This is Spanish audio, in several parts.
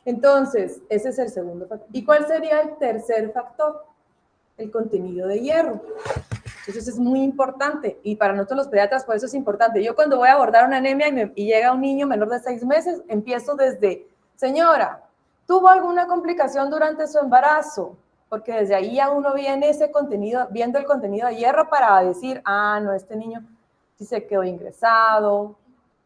Entonces, ese es el segundo factor. ¿Y cuál sería el tercer factor? El contenido de hierro. Entonces es muy importante y para nosotros los pediatras por eso es importante. Yo cuando voy a abordar una anemia y llega un niño menor de 6 meses, empiezo desde, señora, ¿tuvo alguna complicación durante su embarazo? Porque desde ahí ya uno viene ese contenido, viendo el contenido de hierro para decir, ah, no, este niño sí se quedó ingresado,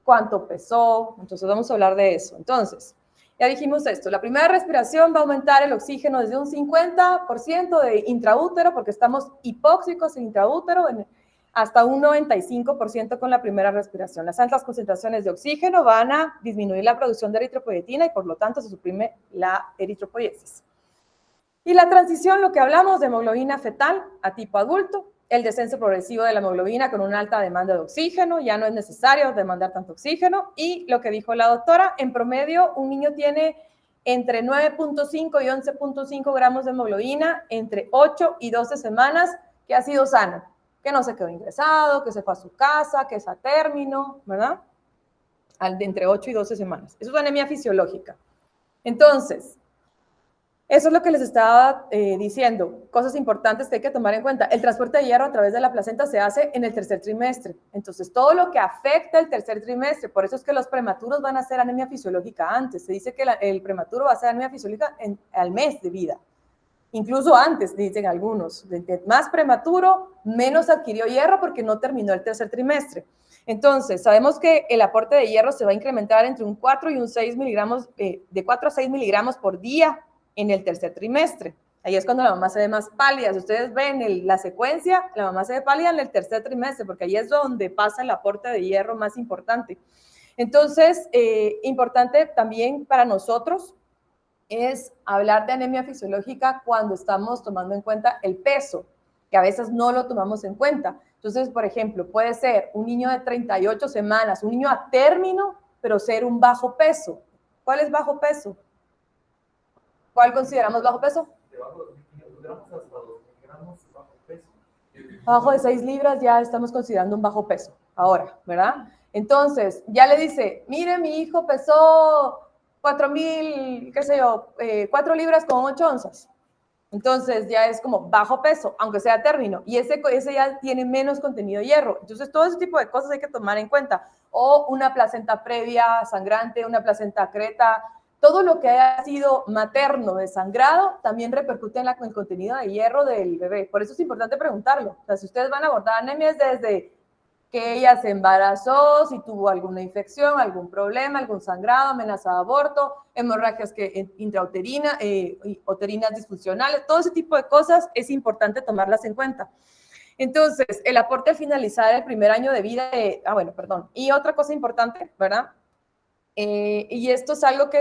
cuánto pesó, entonces vamos a hablar de eso. Entonces, ya dijimos esto, la primera respiración va a aumentar el oxígeno desde un 50% de intraútero, porque estamos hipóxicos en intraútero, hasta un 95% con la primera respiración. Las altas concentraciones de oxígeno van a disminuir la producción de eritropoyetina y por lo tanto se suprime la eritropoiesis. Y la transición, lo que hablamos de hemoglobina fetal a tipo adulto, el descenso progresivo de la hemoglobina con una alta demanda de oxígeno, ya no es necesario demandar tanto oxígeno, y lo que dijo la doctora, en promedio un niño tiene entre 9.5 y 11.5 gramos de hemoglobina entre 8 y 12 semanas que ha sido sano, que no se quedó ingresado, que se fue a su casa, que es a término, ¿verdad? De entre 8 y 12 semanas. Eso es anemia fisiológica. Entonces, eso es lo que les estaba diciendo, cosas importantes que hay que tomar en cuenta. El transporte de hierro a través de la placenta se hace en el tercer trimestre. Entonces, todo lo que afecta el tercer trimestre, por eso es que los prematuros van a hacer anemia fisiológica antes. Se dice que el prematuro va a hacer anemia fisiológica al mes de vida. Incluso antes, dicen algunos. Más prematuro, menos adquirió hierro porque no terminó el tercer trimestre. Entonces, sabemos que el aporte de hierro se va a incrementar entre un 4 y un 6 miligramos, de 4 a 6 miligramos por día en el tercer trimestre. Ahí es cuando la mamá se ve más pálida. Si ustedes ven la secuencia, la mamá se ve pálida en el tercer trimestre, porque ahí es donde pasa el aporte de hierro más importante. Entonces, importante también para nosotros es hablar de anemia fisiológica cuando estamos tomando en cuenta el peso, que a veces no lo tomamos en cuenta. Entonces, por ejemplo, puede ser un niño de 38 semanas, un niño a término, pero ser un bajo peso. ¿Cuál es bajo peso? ¿Cuál consideramos bajo peso? Debajo de 2.500 gramos hasta 2.000 gramos bajo peso. Abajo de 6 libras ya estamos considerando un bajo peso. Ahora, ¿verdad? Entonces, ya le dice, mire, mi hijo pesó 4.000, qué sé yo, 4 libras con 8 onzas. Entonces ya es como bajo peso, aunque sea término, y ese ya tiene menos contenido de hierro. Entonces todo ese tipo de cosas hay que tomar en cuenta. O una placenta previa sangrante, una placenta creta, todo lo que haya sido materno desangrado también repercute en el contenido de hierro del bebé. Por eso es importante preguntarlo. O sea, si ustedes van a abordar anemias desde que ella se embarazó, si tuvo alguna infección, algún problema, algún sangrado, amenaza de aborto, hemorragias intrauterinas, uterinas disfuncionales, todo ese tipo de cosas es importante tomarlas en cuenta. Entonces, el aporte al finalizar el primer año de vida, y otra cosa importante, ¿verdad? Y esto es algo que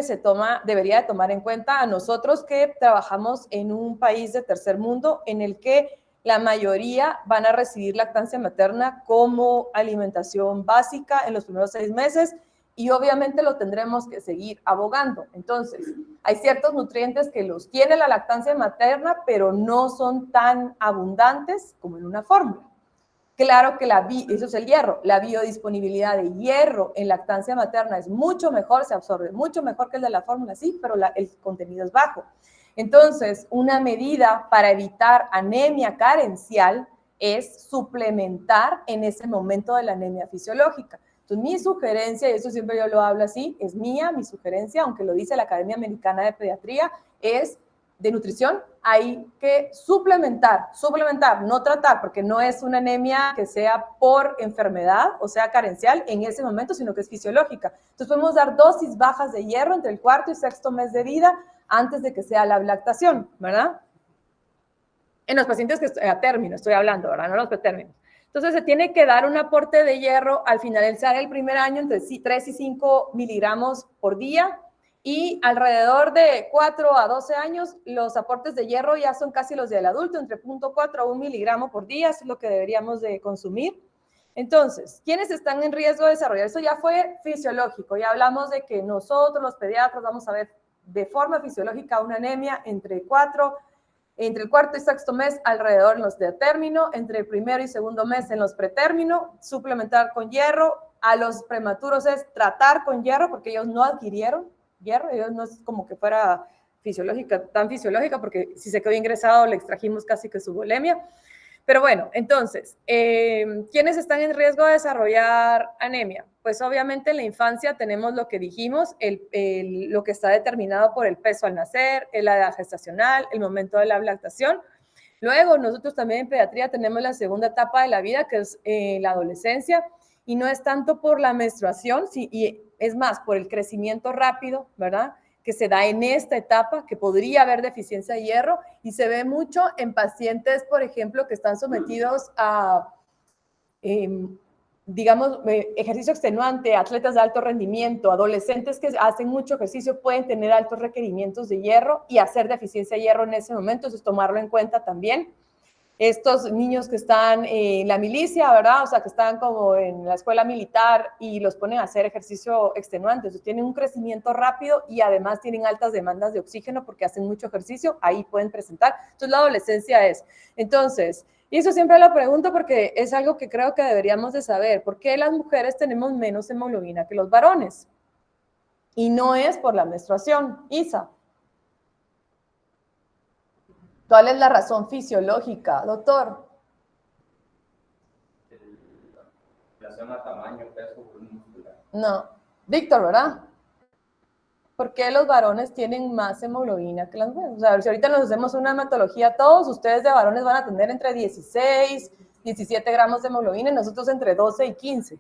debería de tomar en cuenta a nosotros que trabajamos en un país de tercer mundo en el que la mayoría van a recibir lactancia materna como alimentación básica en los primeros 6 meses y obviamente lo tendremos que seguir abogando. Entonces, hay ciertos nutrientes que los tiene la lactancia materna, pero no son tan abundantes como en una fórmula. Claro que eso es el hierro, la biodisponibilidad de hierro en lactancia materna es mucho mejor, se absorbe mucho mejor que el de la fórmula, sí, pero el contenido es bajo. Entonces, una medida para evitar anemia carencial es suplementar en ese momento de la anemia fisiológica. Entonces, mi sugerencia, y eso siempre yo lo hablo así, es mía, mi sugerencia, aunque lo dice la Academia Americana de Pediatría, es de nutrición, hay que suplementar, no tratar, porque no es una anemia que sea por enfermedad o sea carencial en ese momento, sino que es fisiológica. Entonces podemos dar dosis bajas de hierro entre el cuarto y sexto mes de vida antes de que sea la lactación, ¿verdad? En los pacientes que a término estoy hablando, ¿verdad? No los pretérminos. Entonces se tiene que dar un aporte de hierro al finalizar el primer año entre 3 y 5 miligramos por día, y alrededor de 4 a 12 años los aportes de hierro ya son casi los del adulto, entre 0.4 a 1 miligramo por día, es lo que deberíamos de consumir. Entonces, ¿quiénes están en riesgo de desarrollar? Eso ya fue fisiológico, ya hablamos de que nosotros los pediatras vamos a ver de forma fisiológica una anemia entre el cuarto y sexto mes alrededor en los de término, entre el primero y segundo mes en los pretérmino, suplementar con hierro. A los prematuros es tratar con hierro porque ellos no adquirieron hierro, y no es como que fuera fisiológica, tan fisiológica, porque si se quedó ingresado le extrajimos casi que su bulimia. Pero bueno, entonces, ¿quiénes están en riesgo de desarrollar anemia? Pues obviamente en la infancia tenemos lo que dijimos, lo que está determinado por el peso al nacer, la edad gestacional, el momento de la lactación. Luego, nosotros también en pediatría tenemos la segunda etapa de la vida, que es la adolescencia, y no es tanto por la menstruación, y es más por el crecimiento rápido, ¿verdad?, que se da en esta etapa, que podría haber deficiencia de hierro, y se ve mucho en pacientes, por ejemplo, que están sometidos a, digamos, ejercicio extenuante, atletas de alto rendimiento, adolescentes que hacen mucho ejercicio pueden tener altos requerimientos de hierro y hacer deficiencia de hierro en ese momento, entonces tomarlo en cuenta también. Estos niños que están en la milicia, ¿verdad? O sea, que están como en la escuela militar y los ponen a hacer ejercicio extenuante. Entonces, tienen un crecimiento rápido y además tienen altas demandas de oxígeno porque hacen mucho ejercicio, ahí pueden presentar. Entonces, la adolescencia es. Entonces, y eso siempre lo pregunto porque es algo que creo que deberíamos de saber. ¿Por qué las mujeres tenemos menos hemoglobina que los varones? Y no es por la menstruación, Isa. ¿Cuál es la razón fisiológica, doctor? Relación a tamaño, peso, volumen muscular. No. Víctor, ¿verdad? ¿Por qué los varones tienen más hemoglobina que las mujeres? O sea, si ahorita nos hacemos una hematología, todos ustedes de varones van a tener entre 16, 17 gramos de hemoglobina y nosotros entre 12 y 15.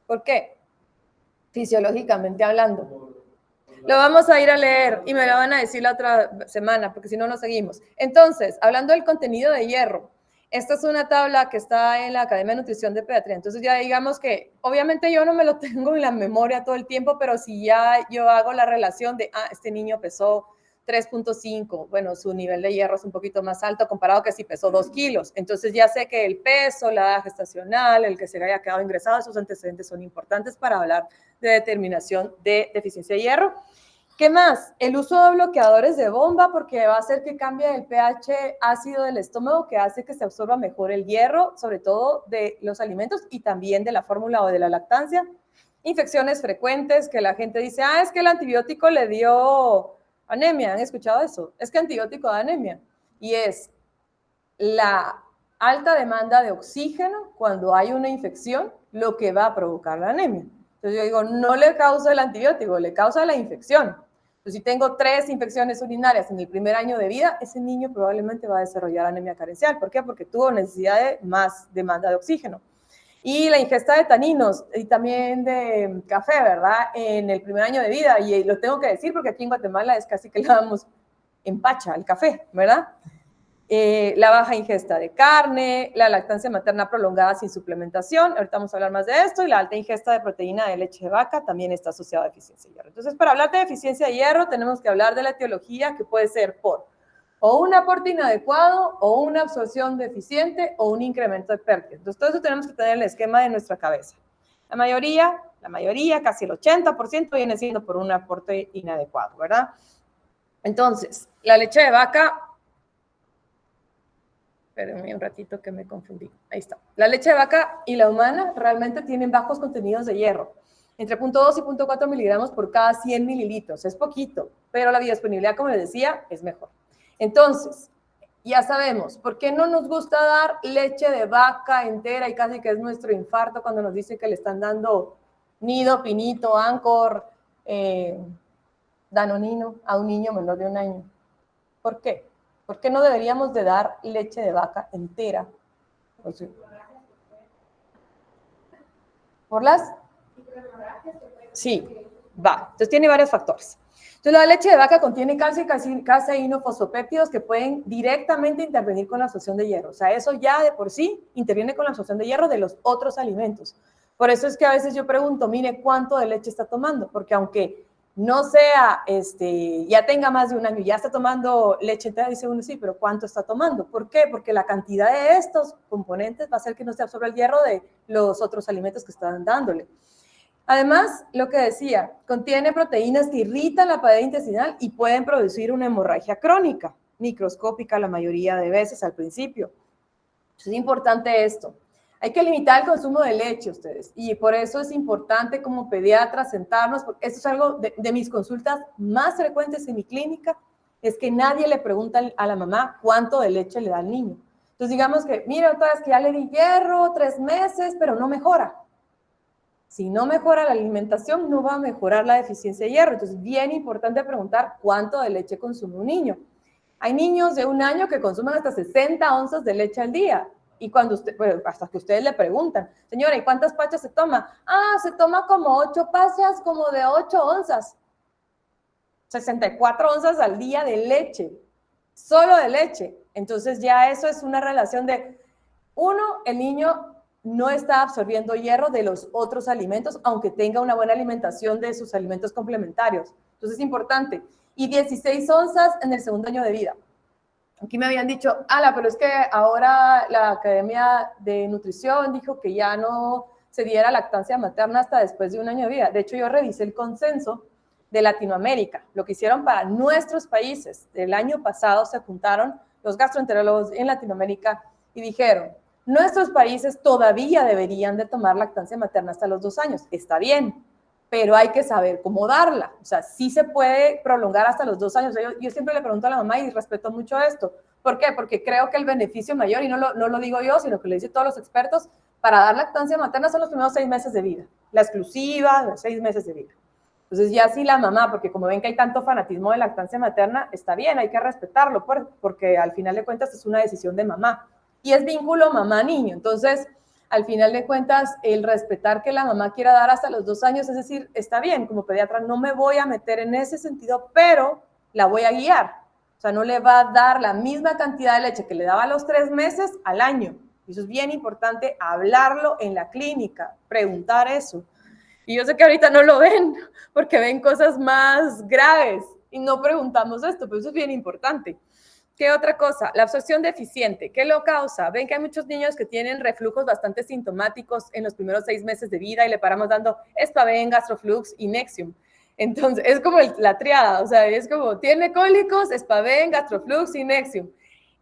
¿Por qué? Fisiológicamente hablando. Lo vamos a ir a leer y me lo van a decir la otra semana, porque si no, no seguimos. Entonces, hablando del contenido de hierro, esta es una tabla que está en la Academia de Nutrición de Pediatría. Entonces, ya digamos que, obviamente yo no me lo tengo en la memoria todo el tiempo, pero si ya yo hago la relación de, este niño pesó 3.5, bueno, su nivel de hierro es un poquito más alto comparado que si pesó 2 kilos. Entonces, ya sé que el peso, la edad gestacional, el que se haya quedado ingresado, esos antecedentes son importantes para hablar de determinación de deficiencia de hierro. ¿Qué más? El uso de bloqueadores de bomba, porque va a hacer que cambie el pH ácido del estómago, que hace que se absorba mejor el hierro, sobre todo de los alimentos y también de la fórmula o de la lactancia. Infecciones frecuentes, que la gente dice, es que el antibiótico le dio anemia. ¿Han escuchado eso? Es que antibiótico da anemia. Y es la alta demanda de oxígeno cuando hay una infección lo que va a provocar la anemia. Entonces yo digo, no le causa el antibiótico, le causa la infección. Entonces, si tengo 3 infecciones urinarias en el primer año de vida, ese niño probablemente va a desarrollar anemia carencial. ¿Por qué? Porque tuvo necesidad de más demanda de oxígeno. Y la ingesta de taninos y también de café, ¿verdad? En el primer año de vida, y lo tengo que decir porque aquí en Guatemala es casi que le damos empacha el café, ¿verdad? La baja ingesta de carne, la lactancia materna prolongada sin suplementación, ahorita vamos a hablar más de esto, y la alta ingesta de proteína de leche de vaca también está asociada a deficiencia de hierro. Entonces, para hablar de deficiencia de hierro, tenemos que hablar de la etiología, que puede ser por o un aporte inadecuado, o una absorción deficiente, o un incremento de pérdida. Entonces, todo eso tenemos que tener en el esquema de nuestra cabeza. La mayoría, casi el 80%, viene siendo por un aporte inadecuado, ¿verdad? Entonces, la leche de vaca... Espérenme un ratito que me confundí. Ahí está. La leche de vaca y la humana realmente tienen bajos contenidos de hierro, entre 0.2 y 0.4 miligramos por cada 100 mililitros. Es poquito, pero la biodisponibilidad, como les decía, es mejor. Entonces, ya sabemos, ¿por qué no nos gusta dar leche de vaca entera y casi que es nuestro infarto cuando nos dicen que le están dando nido, pinito, Anchor, danonino a un niño menor de 1 año? ¿Por qué? ¿Por qué no deberíamos de dar leche de vaca entera? O sea, ¿por las? Sí, va. Entonces tiene varios factores. Entonces la leche de vaca contiene calcio y caseíno, fosfopéptidos que pueden directamente intervenir con la absorción de hierro. O sea, eso ya de por sí interviene con la absorción de hierro de los otros alimentos. Por eso es que a veces yo pregunto, mire, ¿cuánto de leche está tomando? Porque aunque no sea, ya tenga más de 1 año, ya está tomando leche entera, dice uno, sí, pero ¿cuánto está tomando? ¿Por qué? Porque la cantidad de estos componentes va a hacer que no se absorba el hierro de los otros alimentos que están dándole. Además, lo que decía, contiene proteínas que irritan la pared intestinal y pueden producir una hemorragia crónica, microscópica la mayoría de veces al principio. Es importante esto. Hay que limitar el consumo de leche, ustedes, y por eso es importante como pediatras sentarnos, porque eso es algo de mis consultas más frecuentes en mi clínica, es que nadie le pregunta a la mamá cuánto de leche le da al niño. Entonces digamos que, mira, otra vez que ya le di hierro 3 meses, pero no mejora. Si no mejora la alimentación, no va a mejorar la deficiencia de hierro. Entonces, bien importante preguntar cuánto de leche consume un niño. Hay niños de 1 año que consumen hasta 60 onzas de leche al día. Y cuando usted, pues, hasta que ustedes le preguntan, señora, ¿y cuántas pachas se toma? Ah, se toma como 8 pachas, como de 8 onzas. 64 onzas al día de leche, solo de leche. Entonces ya eso es una relación de, uno, el niño no está absorbiendo hierro de los otros alimentos, aunque tenga una buena alimentación de sus alimentos complementarios. Entonces es importante. Y 16 onzas en el 2.º año de vida. Aquí me habían dicho, ala, pero es que ahora la Academia de Nutrición dijo que ya no se diera lactancia materna hasta después de 1 año de vida. De hecho, yo revisé el consenso de Latinoamérica, lo que hicieron para nuestros países. El año pasado se juntaron los gastroenterólogos en Latinoamérica y dijeron, nuestros países todavía deberían de tomar lactancia materna hasta los 2 años. Está bien, pero hay que saber cómo darla. O sea, sí se puede prolongar hasta los 2 años. Yo siempre le pregunto a la mamá y respeto mucho esto. ¿Por qué? Porque creo que el beneficio mayor, y no lo digo yo, sino que lo dicen todos los expertos, para dar lactancia materna son los primeros 6 meses de vida. La exclusiva, los 6 meses de vida. Entonces ya sí la mamá, porque como ven que hay tanto fanatismo de lactancia materna, está bien, hay que respetarlo, porque al final de cuentas es una decisión de mamá. Y es vínculo mamá-niño. Entonces, al final de cuentas, el respetar que la mamá quiera dar hasta los 2 años, es decir, está bien, como pediatra no me voy a meter en ese sentido, pero la voy a guiar. O sea, no le va a dar la misma cantidad de leche que le daba a los 3 meses al año. Eso es bien importante, hablarlo en la clínica, preguntar eso. Y yo sé que ahorita no lo ven, porque ven cosas más graves y no preguntamos esto, pero eso es bien importante. ¿Qué otra cosa? La absorción deficiente. ¿Qué lo causa? Ven que hay muchos niños que tienen reflujos bastante sintomáticos en los primeros 6 meses de vida y le paramos dando Spaven, Gastroflux y Nexium. Entonces, es como la triada, o sea, es como, tiene cólicos, Spaven, Gastroflux y Nexium.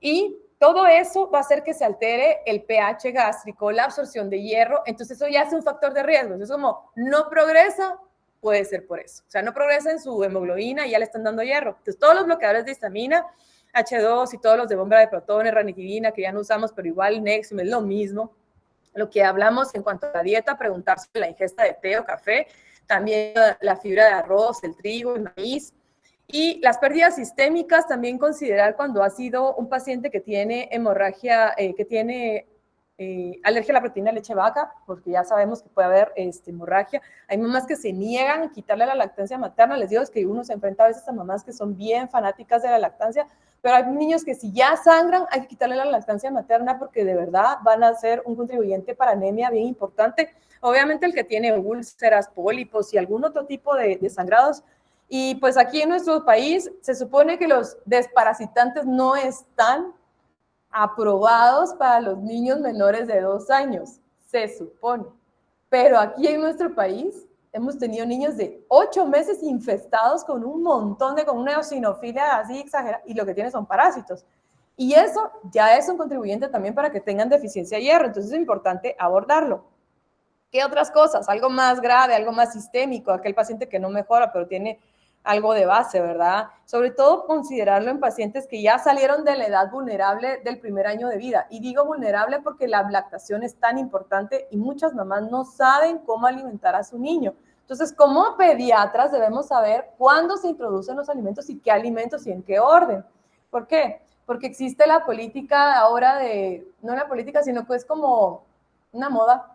Y todo eso va a hacer que se altere el pH gástrico, la absorción de hierro, entonces eso ya es un factor de riesgo. Es como, no progresa, puede ser por eso. O sea, no progresa en su hemoglobina y ya le están dando hierro. Entonces, todos los bloqueadores de histamina, H2 y todos los de bomba de protones, ranitidina, que ya no usamos, pero igual Nexium es lo mismo. Lo que hablamos en cuanto a la dieta, preguntar sobre la ingesta de té o café, también la fibra de arroz, el trigo, el maíz. Y las pérdidas sistémicas, también considerar cuando ha sido un paciente que tiene hemorragia, que tiene alergia a la proteína de leche vaca, porque ya sabemos que puede haber hemorragia. Hay mamás que se niegan a quitarle la lactancia materna. Les digo, es que uno se enfrenta a veces a mamás que son bien fanáticas de la lactancia, pero hay niños que si ya sangran, hay que quitarle la lactancia materna porque de verdad van a ser un contribuyente para anemia bien importante. Obviamente el que tiene úlceras, pólipos y algún otro tipo de sangrados. Y pues aquí en nuestro país se supone que los desparasitantes no están aprobados para los niños menores de 2 años, se supone. Pero aquí en nuestro país hemos tenido niños de 8 meses infestados con un montón con una eosinofilia así exagerada, y lo que tienen son parásitos. Y eso ya es un contribuyente también para que tengan deficiencia de hierro, entonces es importante abordarlo. ¿Qué otras cosas? Algo más grave, algo más sistémico, aquel paciente que no mejora, pero tiene algo de base, ¿verdad? Sobre todo considerarlo en pacientes que ya salieron de la edad vulnerable del primer año de vida. Y digo vulnerable porque la lactación es tan importante y muchas mamás no saben cómo alimentar a su niño. Entonces, como pediatras debemos saber cuándo se introducen los alimentos y qué alimentos y en qué orden. ¿Por qué? Porque existe la política ahora no la política, sino que es como una moda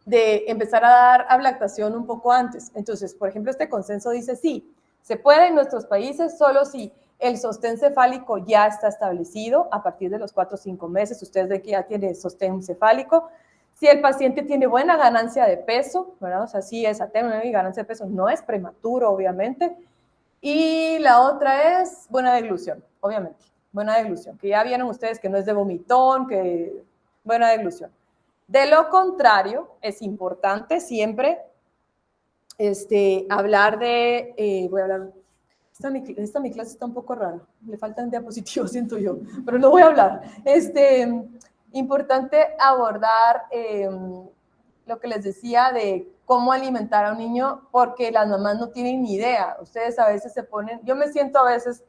de empezar a dar lactación un poco antes. Entonces, por ejemplo, este consenso dice, sí, se puede en nuestros países solo si el sostén cefálico ya está establecido a partir de los 4 o 5 meses. Ustedes ven que ya tiene sostén cefálico. Si el paciente tiene buena ganancia de peso, ¿verdad? O sea, sí es atemio y ganancia de peso, no es prematuro, obviamente. Y la otra es buena deglución, obviamente. Buena deglución, que ya vieron ustedes que no es de vomitón, que buena deglución. De lo contrario, es importante siempre hablar de, voy a hablar, mi clase está un poco rara, le faltan diapositivos, siento yo, pero no voy a hablar. Importante abordar lo que les decía de cómo alimentar a un niño, porque las mamás no tienen ni idea. Ustedes a veces se ponen, yo me siento a veces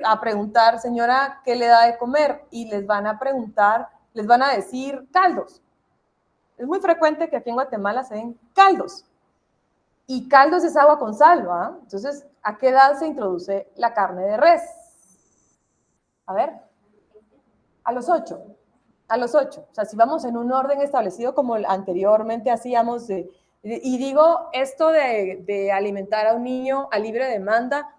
a preguntar, señora, ¿qué le da de comer? Y les van a preguntar, les van a decir caldos. Es muy frecuente que aquí en Guatemala se den caldos. Y caldos es agua con sal, ¿va? Entonces, ¿a qué edad se introduce la carne de res? A ver, a los 8. A los 8. O sea, si vamos en un orden establecido como anteriormente hacíamos, y digo esto de alimentar a un niño a libre demanda,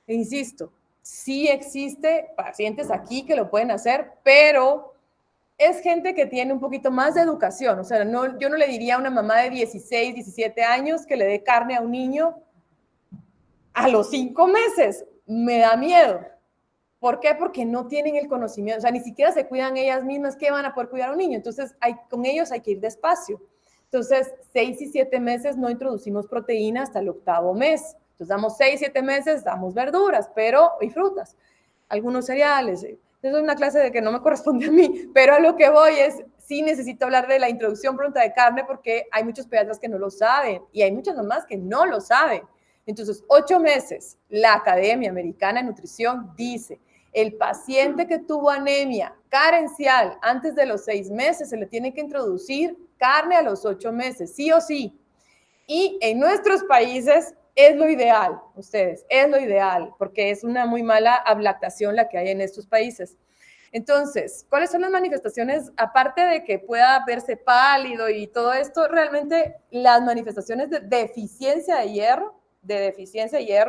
insisto, sí existe pacientes aquí que lo pueden hacer, pero es gente que tiene un poquito más de educación. O sea, no, yo no le diría a una mamá de 16, 17 años que le dé carne a un niño a los 5 meses. Me da miedo. ¿Por qué? Porque no tienen el conocimiento, o sea, ni siquiera se cuidan ellas mismas, ¿qué van a poder cuidar a un niño? Entonces, con ellos hay que ir despacio. Entonces, 6 y 7 meses no introducimos proteína hasta el 8º mes. Entonces, damos 6, 7 meses, damos verduras, y frutas, algunos cereales. Eso es una clase de que no me corresponde a mí, pero a lo que voy es, sí necesito hablar de la introducción pronta de carne porque hay muchos pediatras que no lo saben y hay muchas mamás que no lo saben. Entonces, 8 meses, la Academia Americana de Nutrición dice, el paciente que tuvo anemia carencial antes de los 6 meses se le tiene que introducir carne a los 8 meses, sí o sí. Y en nuestros países es lo ideal, ustedes, es lo ideal, porque es una muy mala ablactación la que hay en estos países. Entonces, ¿cuáles son las manifestaciones? Aparte de que pueda verse pálido y todo esto, realmente las manifestaciones de deficiencia de hierro,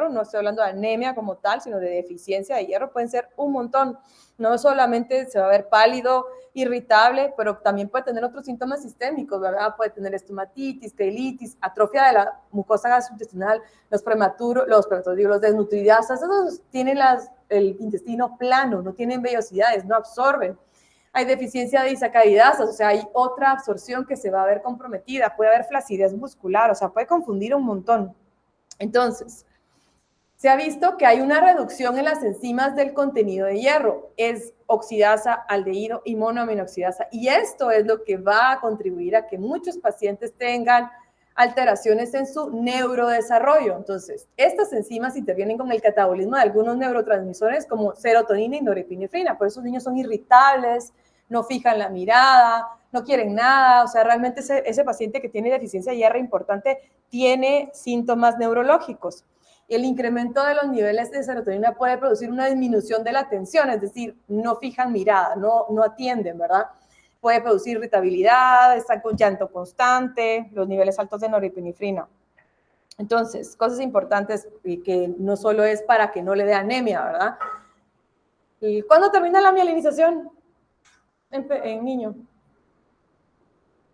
no estoy hablando de anemia como tal, sino de deficiencia de hierro, pueden ser un montón. No solamente se va a ver pálido, irritable, pero también puede tener otros síntomas sistémicos, ¿verdad? Puede tener estomatitis, queilitis, atrofia de la mucosa gastrointestinal, los desnutridas, esos tienen el intestino plano, no tienen vellosidades, no absorben. Hay deficiencia de disaccaridasas, o sea, hay otra absorción que se va a ver comprometida, puede haber flacidez muscular, o sea, puede confundir un montón. Entonces, se ha visto que hay una reducción en las enzimas del contenido de hierro, es oxidasa, aldehído y monoaminoxidasa, y esto es lo que va a contribuir a que muchos pacientes tengan alteraciones en su neurodesarrollo. Entonces, estas enzimas intervienen con el catabolismo de algunos neurotransmisores como serotonina y norepinefrina, por eso los niños son irritables, no fijan la mirada, no quieren nada, o sea, realmente ese paciente que tiene deficiencia de hierro importante tiene síntomas neurológicos. El incremento de los niveles de serotonina puede producir una disminución de la atención, es decir, no fijan mirada, no atienden, ¿verdad? Puede producir irritabilidad, están con llanto constante, los niveles altos de norepinefrina. Entonces, cosas importantes y que no solo es para que no le dé anemia, ¿verdad? ¿Y cuándo termina la mielinización en niño?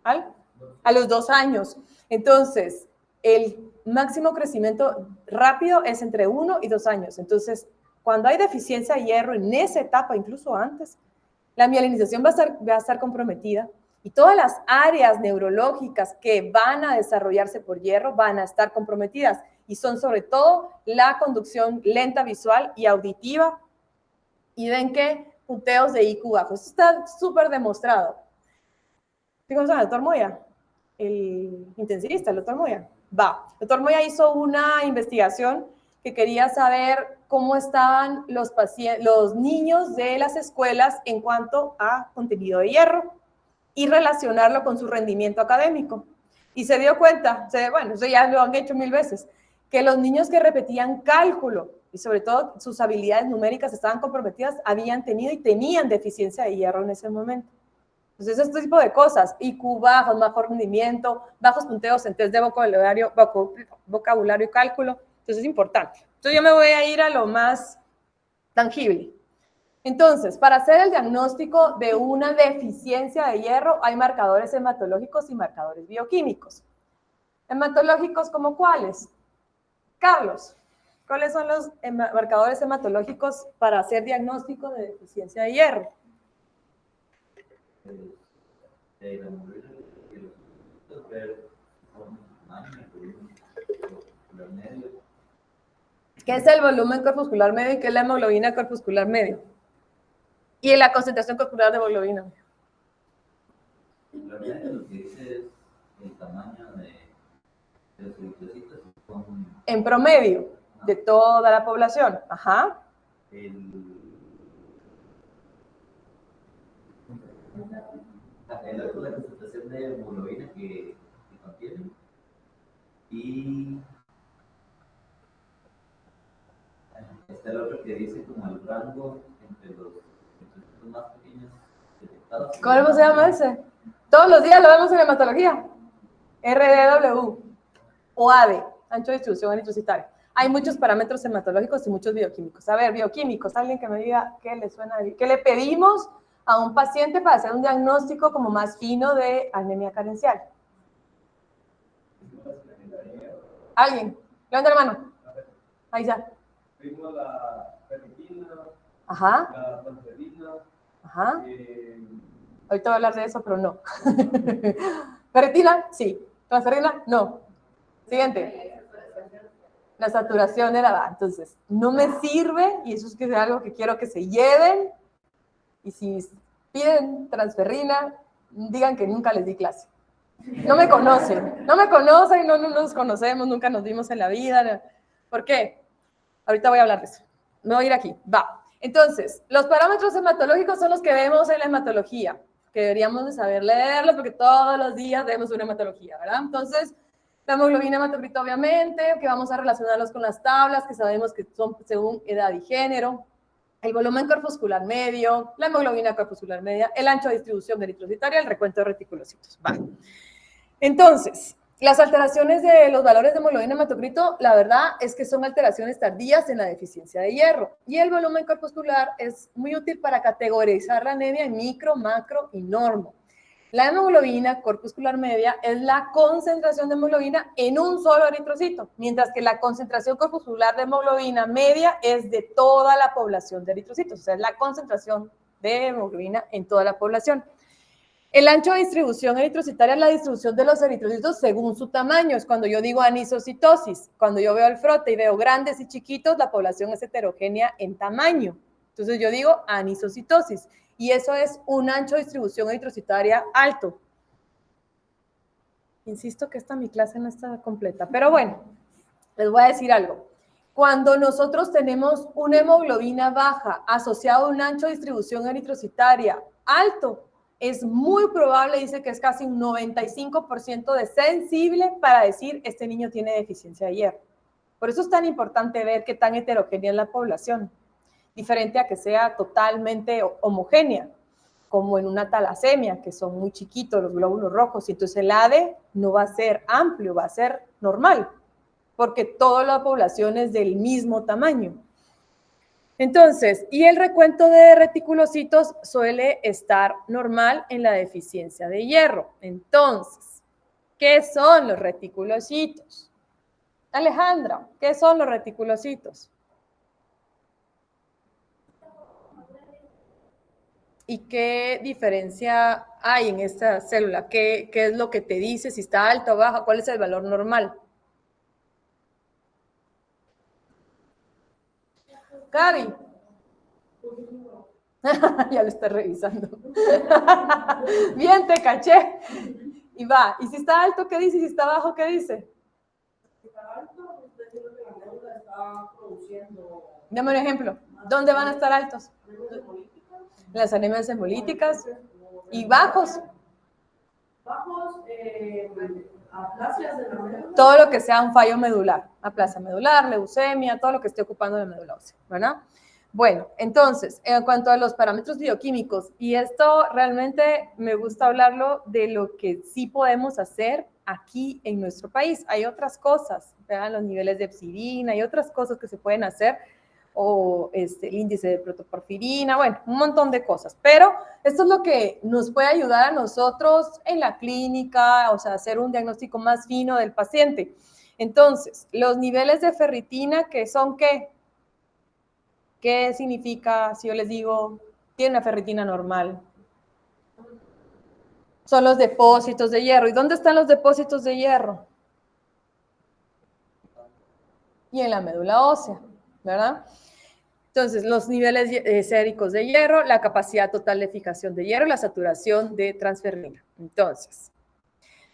A los 2 años. Entonces, el máximo crecimiento rápido es entre 1 y 2 años. Entonces, cuando hay deficiencia de hierro en esa etapa, incluso antes, la mielinización va a estar comprometida y todas las áreas neurológicas que van a desarrollarse por hierro van a estar comprometidas y son sobre todo la conducción lenta visual y auditiva. Y ven que punteos de IQ bajo. Esto está súper demostrado. ¿Sí conocen al doctor Moya? El intensivista, el doctor Moya. El doctor Moya hizo una investigación que quería saber cómo estaban los niños de las escuelas en cuanto a contenido de hierro y relacionarlo con su rendimiento académico. Y se dio cuenta, bueno, eso ya lo han hecho 1000 veces, que los niños que repetían cálculo y sobre todo sus habilidades numéricas estaban comprometidas, habían tenido y tenían deficiencia de hierro en ese momento. Entonces, este tipo de cosas, IQ bajos, bajo rendimiento, bajos punteos en test de vocabulario y cálculo, entonces es importante. Entonces yo me voy a ir a lo más tangible. Entonces, para hacer el diagnóstico de una deficiencia de hierro, hay marcadores hematológicos y marcadores bioquímicos. ¿Hematológicos como cuáles? Carlos, ¿cuáles son los marcadores hematológicos para hacer diagnóstico de deficiencia de hierro? ¿Qué es el volumen corpuscular medio y qué es la hemoglobina corpuscular medio? Y la concentración corporal de hemoglobina. los eritrocitos son En promedio, de toda la población. Ajá. El alto de concentración de hemoglobina que contiene. Y está el otro que dice como el rango entre los más pequeños detectados. ¿Cómo se llama ese? Todos los días lo vemos en hematología. RDW o AD, ancho de distribución eritrocitaria. Hay muchos parámetros hematológicos y muchos bioquímicos. A ver, bioquímicos, alguien que me diga qué le suena, qué le pedimos a un paciente para hacer un diagnóstico como más fino de anemia carencial. ¿Alguien? Levanta la mano. Ahí ya. Vimos la ferritina, Ajá. la transferina. Ajá. Ahorita voy a hablar de eso, pero no. Ferritina, sí. Transferrina, no. Siguiente. La saturación de la base. Entonces, no me sirve, y eso es que es algo que quiero que se lleven. Y si piden transferrina, digan que nunca les di clase. No me conocen, no nos conocemos, nunca nos vimos en la vida. ¿Por qué? Ahorita voy a hablar de eso. Me voy a ir aquí. Va. Entonces, los parámetros hematológicos son los que vemos en la hematología, que deberíamos de saber leerlos porque todos los días vemos una hematología, ¿verdad? Entontoces, la hemoglobina, hematocrito, obviamente, que vamos a relacionarlos con las tablas, que sabemos que son según edad y género, el volumen corpuscular medio, la hemoglobina corpuscular media, el ancho de distribución eritrocitaria, el recuento de reticulocitos. Va. Entonces, las alteraciones de los valores de hemoglobina hematocrito, la verdad es que son alteraciones tardías en la deficiencia de hierro. Y el volumen corpuscular es muy útil para categorizar la anemia en micro, macro y normo. La hemoglobina corpuscular media es la concentración de hemoglobina en un solo eritrocito, mientras que la concentración corpuscular de hemoglobina media es de toda la población de eritrocitos, o sea, es la concentración de hemoglobina en toda la población. El ancho de distribución eritrocitaria es la distribución de los eritrocitos según su tamaño. Es cuando yo digo anisocitosis. Cuando yo veo el frote y veo grandes y chiquitos, la población es heterogénea en tamaño. Entonces yo digo anisocitosis. Y eso es un ancho de distribución eritrocitaria alto. Insisto que mi clase no está completa. Pero bueno, les voy a decir algo. Cuando nosotros tenemos una hemoglobina baja asociada a un ancho de distribución eritrocitaria alto, es muy probable, dice que es casi un 95% de sensible para decir este niño tiene deficiencia de hierro. Por eso es tan importante ver qué tan heterogénea es la población, diferente a que sea totalmente homogénea, como en una talasemia, que son muy chiquitos los glóbulos rojos, y entonces el ADE no va a ser amplio, va a ser normal, porque toda la población es del mismo tamaño. Entonces, y el recuento de reticulocitos suele estar normal en la deficiencia de hierro. Entonces, ¿qué son los reticulocitos? Alejandra, ¿qué son los reticulocitos? ¿Y qué diferencia hay en esta célula? ¿Qué es lo que te dice si está alta o baja? ¿Cuál es el valor normal? Gaby. Ya lo está revisando. Bien, te caché. Y va. ¿Y si está alto, qué dice? ¿Y si está bajo, qué dice? Si está alto, usted dice que la médula está produciendo. Dame un ejemplo. ¿Dónde van a estar altos? Las anemias hemolíticas. ¿Y bajos? Bajos, aplasias de la médula. Todo lo que sea un fallo medular. Aplasia medular, leucemia, todo lo que esté ocupando la médula ósea, ¿verdad? Bueno, entonces, en cuanto a los parámetros bioquímicos, y esto realmente me gusta hablarlo de lo que sí podemos hacer aquí en nuestro país. Hay otras cosas, vean los niveles de hepcidina, hay otras cosas que se pueden hacer, o el índice de protoporfirina, bueno, un montón de cosas. Pero esto es lo que nos puede ayudar a nosotros en la clínica, o sea, hacer un diagnóstico más fino del paciente. Entonces, los niveles de ferritina, que son ¿qué? ¿Qué significa si yo les digo, tiene una ferritina normal? Son los depósitos de hierro. ¿Y dónde están los depósitos de hierro? Y en la médula ósea, ¿verdad? Entonces, los niveles séricos de hierro, la capacidad total de fijación de hierro, la saturación de transferrina. Entonces,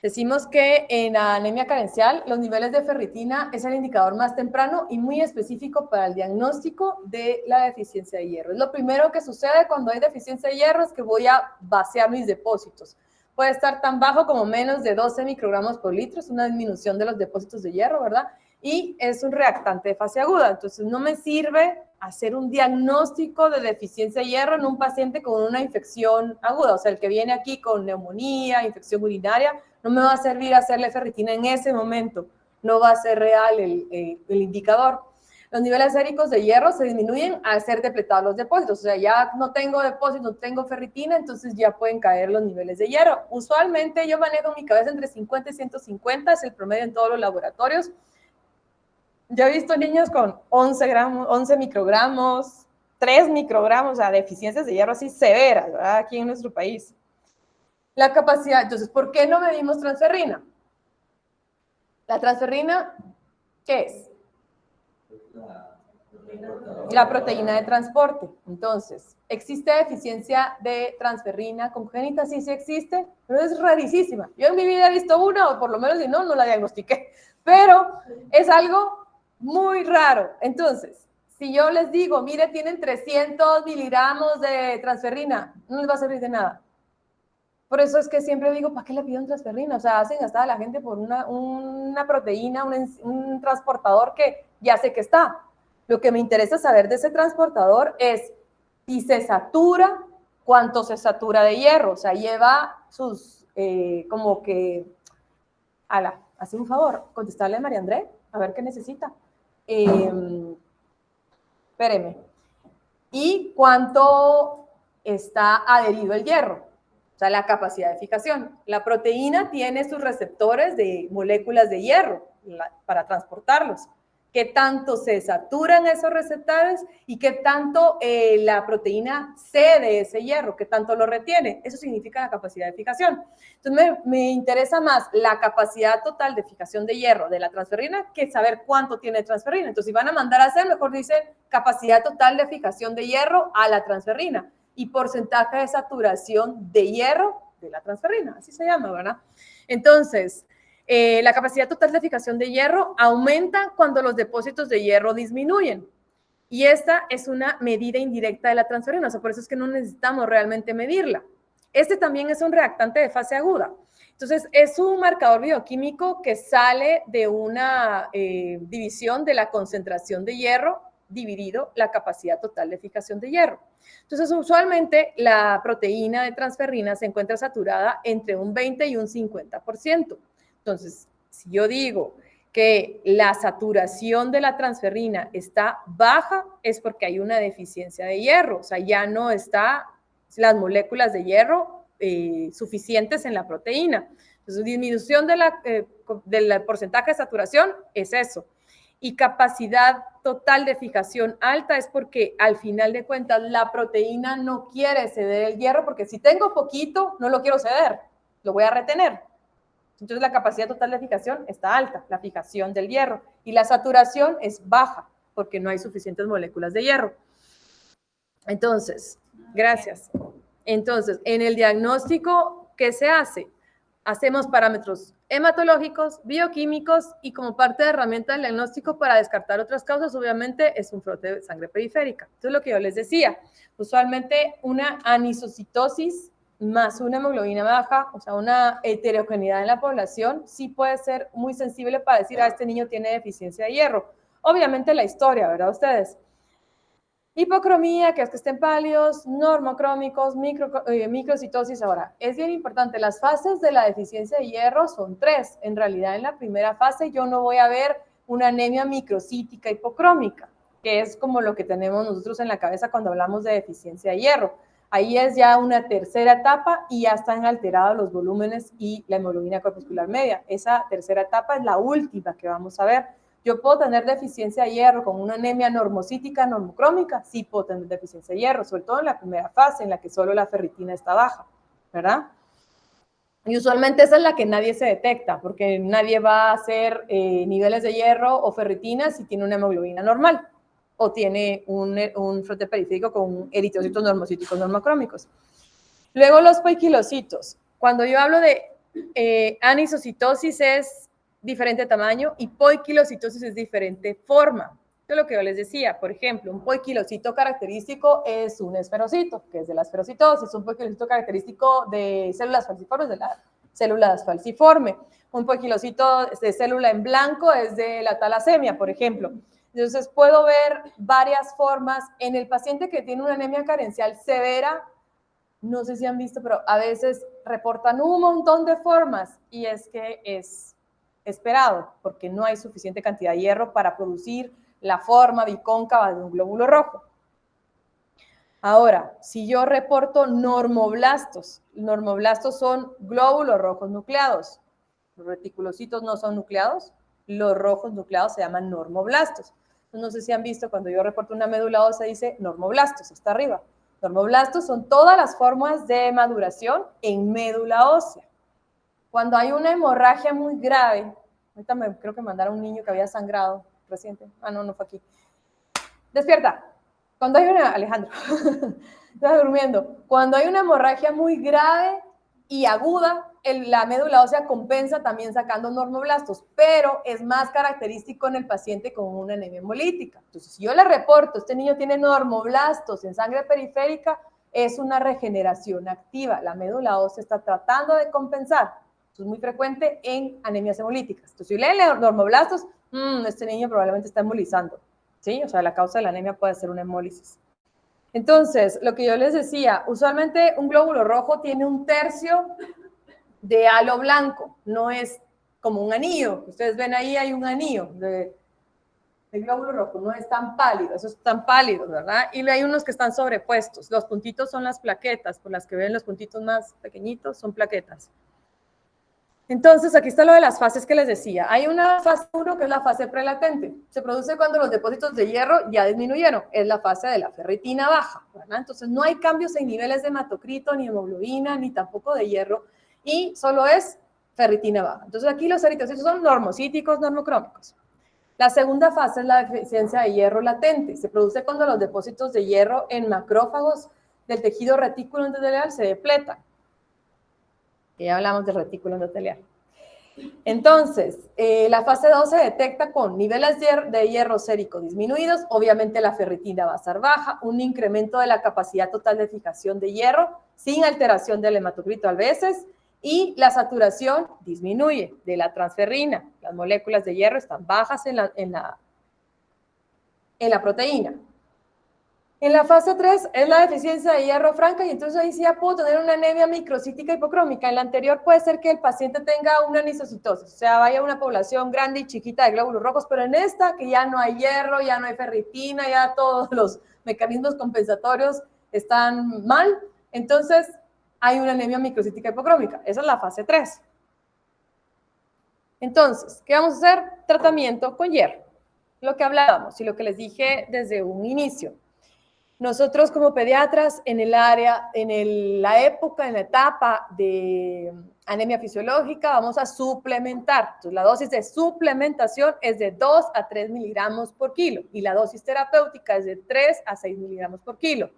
Decimos que en la anemia carencial los niveles de ferritina es el indicador más temprano y muy específico para el diagnóstico de la deficiencia de hierro. Es lo primero que sucede cuando hay deficiencia de hierro, es que voy a vaciar mis depósitos. Puede estar tan bajo como menos de 12 microgramos por litro, es una disminución de los depósitos de hierro, ¿verdad? Y es un reactante de fase aguda, entonces no me sirve hacer un diagnóstico de deficiencia de hierro en un paciente con una infección aguda, o sea, el que viene aquí con neumonía, infección urinaria, no me va a servir hacerle ferritina en ese momento, no va a ser real el indicador. Los niveles séricos de hierro se disminuyen al ser depletados los depósitos, o sea, ya no tengo depósito, no tengo ferritina, entonces ya pueden caer los niveles de hierro. Usualmente yo manejo en mi cabeza entre 50 y 150, es el promedio en todos los laboratorios. Yo he visto niños con 11 microgramos, 3 microgramos, o sea, deficiencias de hierro así severas, ¿verdad? Aquí en nuestro país. La capacidad, entonces, ¿por qué no medimos transferrina? La transferrina, ¿qué es? La proteína de transporte. Entonces, ¿existe deficiencia de transferrina congénita? Sí, sí existe, pero es rarísima. Yo en mi vida he visto una, o por lo menos si no, no la diagnostiqué. Pero es algo muy raro. Entonces, si yo les digo, mire, tienen 300 miligramos de transferrina, no les va a servir de nada. Por eso es que siempre digo, ¿para qué le piden transferrina? O sea, hacen gastar a la gente por una proteína, un transportador que ya sé que está. Lo que me interesa saber de ese transportador es si se satura, cuánto se satura de hierro. O sea, lleva sus, como que, hace un favor, contestarle a María André, a ver qué necesita. Espéreme. ¿Y cuánto está adherido el hierro? O sea, la capacidad de fijación. La proteína tiene sus receptores de moléculas de hierro para transportarlos. ¿Qué tanto se saturan esos receptores y qué tanto la proteína cede ese hierro? ¿Qué tanto lo retiene? Eso significa la capacidad de fijación. Entonces, me interesa más la capacidad total de fijación de hierro de la transferrina que saber cuánto tiene transferrina. Entonces, si van a mandar a hacer, mejor dicen capacidad total de fijación de hierro a la transferrina y porcentaje de saturación de hierro de la transferrina, así se llama, ¿verdad? Entonces, la capacidad total de fijación de hierro aumenta cuando los depósitos de hierro disminuyen. Y esta es una medida indirecta de la transferina, o sea, por eso es que no necesitamos realmente medirla. Este también es un reactante de fase aguda. Entonces, es un marcador bioquímico que sale de una división de la concentración de hierro dividido la capacidad total de fijación de hierro. Entonces, usualmente la proteína de transferrina se encuentra saturada entre un 20 y un 50%. Entonces, si yo digo que la saturación de la transferrina está baja, es porque hay una deficiencia de hierro, o sea, ya no están las moléculas de hierro suficientes en la proteína. Entonces, disminución del porcentaje de saturación es eso. Y capacidad total de fijación alta es porque al final de cuentas la proteína no quiere ceder el hierro, porque si tengo poquito, no lo quiero ceder, lo voy a retener. Entonces la capacidad total de fijación está alta, la fijación del hierro, y la saturación es baja, porque no hay suficientes moléculas de hierro. Entonces, gracias. Entonces, en el diagnóstico, ¿qué se hace? Hacemos parámetros hematológicos, bioquímicos y como parte de herramienta del diagnóstico para descartar otras causas, obviamente, es un frote de sangre periférica. Entonces, lo que yo les decía, usualmente una anisocitosis más una hemoglobina baja, o sea, una heterogeneidad en la población, sí puede ser muy sensible para decir, este niño tiene deficiencia de hierro. Obviamente la historia, ¿verdad ustedes? Hipocromía, que es que estén pálidos, normocrómicos, microcitosis. Ahora, es bien importante, las fases de la deficiencia de hierro son 3. En realidad, en la primera fase yo no voy a ver una anemia microcítica hipocrómica, que es como lo que tenemos nosotros en la cabeza cuando hablamos de deficiencia de hierro. Ahí es ya una tercera etapa y ya están alterados los volúmenes y la hemoglobina corpuscular media. Esa tercera etapa es la última que vamos a ver. Yo puedo tener deficiencia de hierro con una anemia normocítica, normocrómica, sí puedo tener deficiencia de hierro, sobre todo en la primera fase en la que solo la ferritina está baja, ¿verdad? Y usualmente esa es la que nadie se detecta, porque nadie va a hacer niveles de hierro o ferritina si tiene una hemoglobina normal o tiene un frote periférico con eritrocitos normocíticos normocrómicos. Luego los poiquilocitos. Cuando yo hablo de anisocitosis es diferente tamaño y poiquilocitosis es diferente forma. Esto es lo que yo les decía. Por ejemplo, un poiquilocito característico es un esferocito, que es de la esferocitosis. Un poiquilocito característico de células falciformes, de las células falciforme. Un poiquilocito de célula en blanco es de la talasemia, por ejemplo. Entonces, puedo ver varias formas. En el paciente que tiene una anemia carencial severa, no sé si han visto, pero a veces reportan un montón de formas y es que es esperado porque no hay suficiente cantidad de hierro para producir la forma bicóncava de un glóbulo rojo. Ahora, si yo reporto normoblastos son glóbulos rojos nucleados. Los reticulocitos no son nucleados, los rojos nucleados se llaman normoblastos. No sé si han visto cuando yo reporto una médula ósea dice normoblastos, hasta arriba. Normoblastos son todas las formas de maduración en médula ósea. Cuando hay una hemorragia muy grave, ahorita creo que mandaron un niño que había sangrado reciente. Ah, no fue aquí. Despierta. Cuando hay una, Alejandro, estás durmiendo. Cuando hay una hemorragia muy grave y aguda, la médula ósea compensa también sacando normoblastos, pero es más característico en el paciente con una anemia hemolítica. Entonces, si yo le reporto, este niño tiene normoblastos en sangre periférica, es una regeneración activa. La médula ósea está tratando de compensar. Esto es muy frecuente en anemias hemolíticas. Entonces, si leen normoblastos, este niño probablemente está embolizando. ¿Sí? O sea, la causa de la anemia puede ser una hemólisis. Entonces, lo que yo les decía, usualmente un glóbulo rojo tiene 1/3 de halo blanco, no es como un anillo. Ustedes ven ahí hay un anillo de glóbulo rojo, no es tan pálido, esos están pálidos, ¿verdad? Y hay unos que están sobrepuestos. Los puntitos son las plaquetas, por las que ven los puntitos más pequeñitos, son plaquetas. Entonces, aquí está lo de las fases que les decía. Hay una fase 1 que es la fase prelatente. Se produce cuando los depósitos de hierro ya disminuyeron. Es la fase de la ferritina baja, ¿verdad? Entonces, no hay cambios en niveles de hematocrito, ni hemoglobina, ni tampoco de hierro, y solo es ferritina baja. Entonces, aquí los eritrocitos son normocíticos, normocrómicos. La segunda fase es la deficiencia de hierro latente. Se produce cuando los depósitos de hierro en macrófagos del tejido retículo endotelial se depletan. Ya hablamos del retículo endotelial. Entonces, la fase 2 se detecta con niveles de hierro sérico disminuidos, obviamente la ferritina va a estar baja, un incremento de la capacidad total de fijación de hierro sin alteración del hematocrito a veces, y la saturación disminuye de la transferrina. Las moléculas de hierro están bajas en la proteína. En la fase 3 es la deficiencia de hierro franca y entonces ahí sí ya puedo tener una anemia microcítica hipocrómica. En la anterior puede ser que el paciente tenga una anisocitosis, o sea, vaya una población grande y chiquita de glóbulos rojos, pero en esta que ya no hay hierro, ya no hay ferritina, ya todos los mecanismos compensatorios están mal, entonces hay una anemia microcítica hipocrómica. Esa es la fase 3. Entonces, ¿qué vamos a hacer? Tratamiento con hierro. Lo que hablábamos y lo que les dije desde un inicio. Nosotros como pediatras en la etapa de anemia fisiológica vamos a suplementar. Entonces la dosis de suplementación es de 2 a 3 miligramos por kilo y la dosis terapéutica es de 3 a 6 miligramos por kilo.